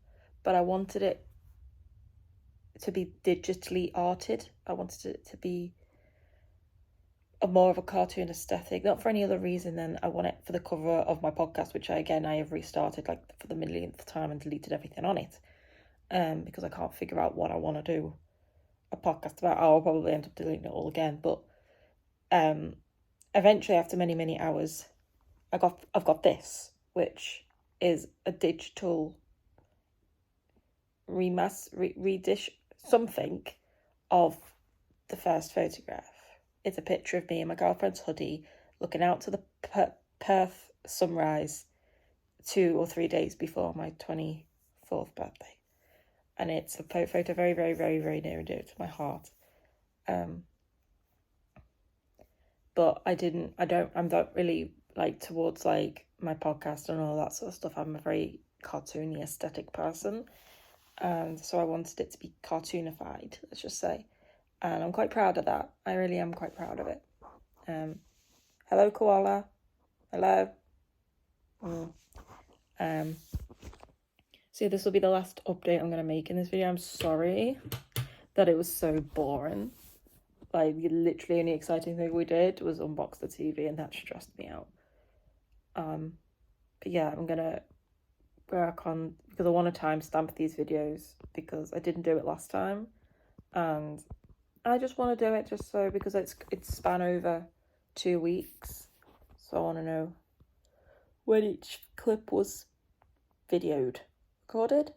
but I wanted it to be digitally arted. I wanted it to be more of a cartoon aesthetic, not for any other reason than I want it for the cover of my podcast, which I have restarted like for the millionth time and deleted everything on it, because I can't figure out what I want to do a podcast about. I'll probably end up deleting it all again, but eventually, after many hours, I've got this, which is a digital redish something of the first photograph. It's a picture of me in my girlfriend's hoodie looking out to the Perth sunrise 2 or 3 days before my 24th birthday. And it's a photo very, very, very, very near and dear to my heart. But I'm not really like towards like my podcast and all that sort of stuff. I'm a very cartoony aesthetic person. And so I wanted it to be cartoonified, let's just say. And I'm quite proud of that. I really am quite proud of it. Hello, koala. Hello. So this will be the last update I'm going to make in this video. I'm sorry that it was so boring. Like, literally only exciting thing we did was unbox the TV, and that stressed me out. But yeah, I'm going to work on, because I want to timestamp these videos, because I didn't do it last time. And I just want to do it just so, because it's span over 2 weeks. So I want to know when each clip was videoed, recorded.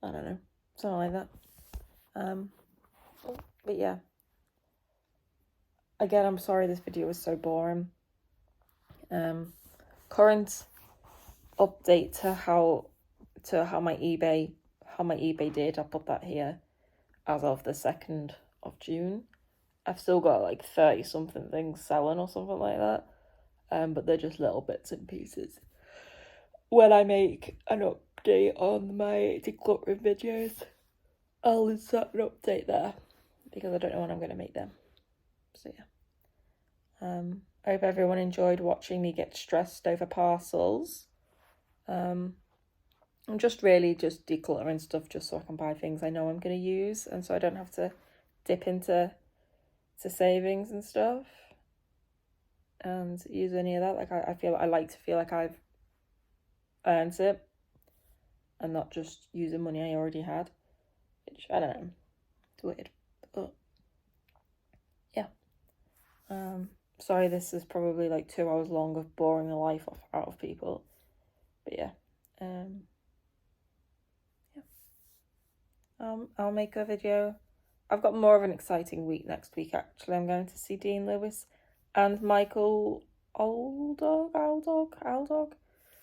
I don't know, something like that. But yeah. Again, I'm sorry this video was so boring. Current update to how my eBay did. I'll put that here as of the 2nd of June. I've still got like 30 something things selling or something like that. But they're just little bits and pieces. When I make an update on my decluttering videos, I'll insert an update there because I don't know when I'm going to make them. So yeah. I hope everyone enjoyed watching me get stressed over parcels. I'm just really just decluttering stuff just so I can buy things I know I'm going to use, and so I don't have to dip into savings and stuff and use any of that. Like I like to feel like I've earned it and not just using money I already had, which I don't know, it's weird, but yeah. Sorry, this is probably like 2 hours long of boring the life out of people, but yeah. I'll make a video. I've got more of an exciting week next week, actually. I'm going to see Dean Lewis and Michael Aldog,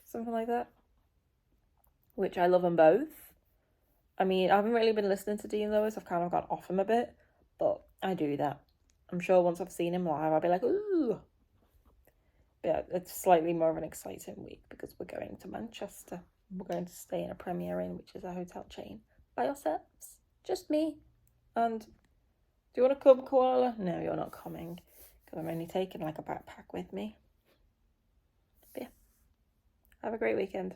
something like that, which I love them both. I mean, I haven't really been listening to Dean Lewis. I've kind of got off him a bit, but I do that. I'm sure once I've seen him live, I'll be like, ooh. But yeah, it's slightly more of an exciting week because we're going to Manchester. We're going to stay in a Premier Inn, which is a hotel chain, by ourselves. Just me. And do you want to come, Koala? No, you're not coming because I'm only taking like a backpack with me. But yeah, have a great weekend.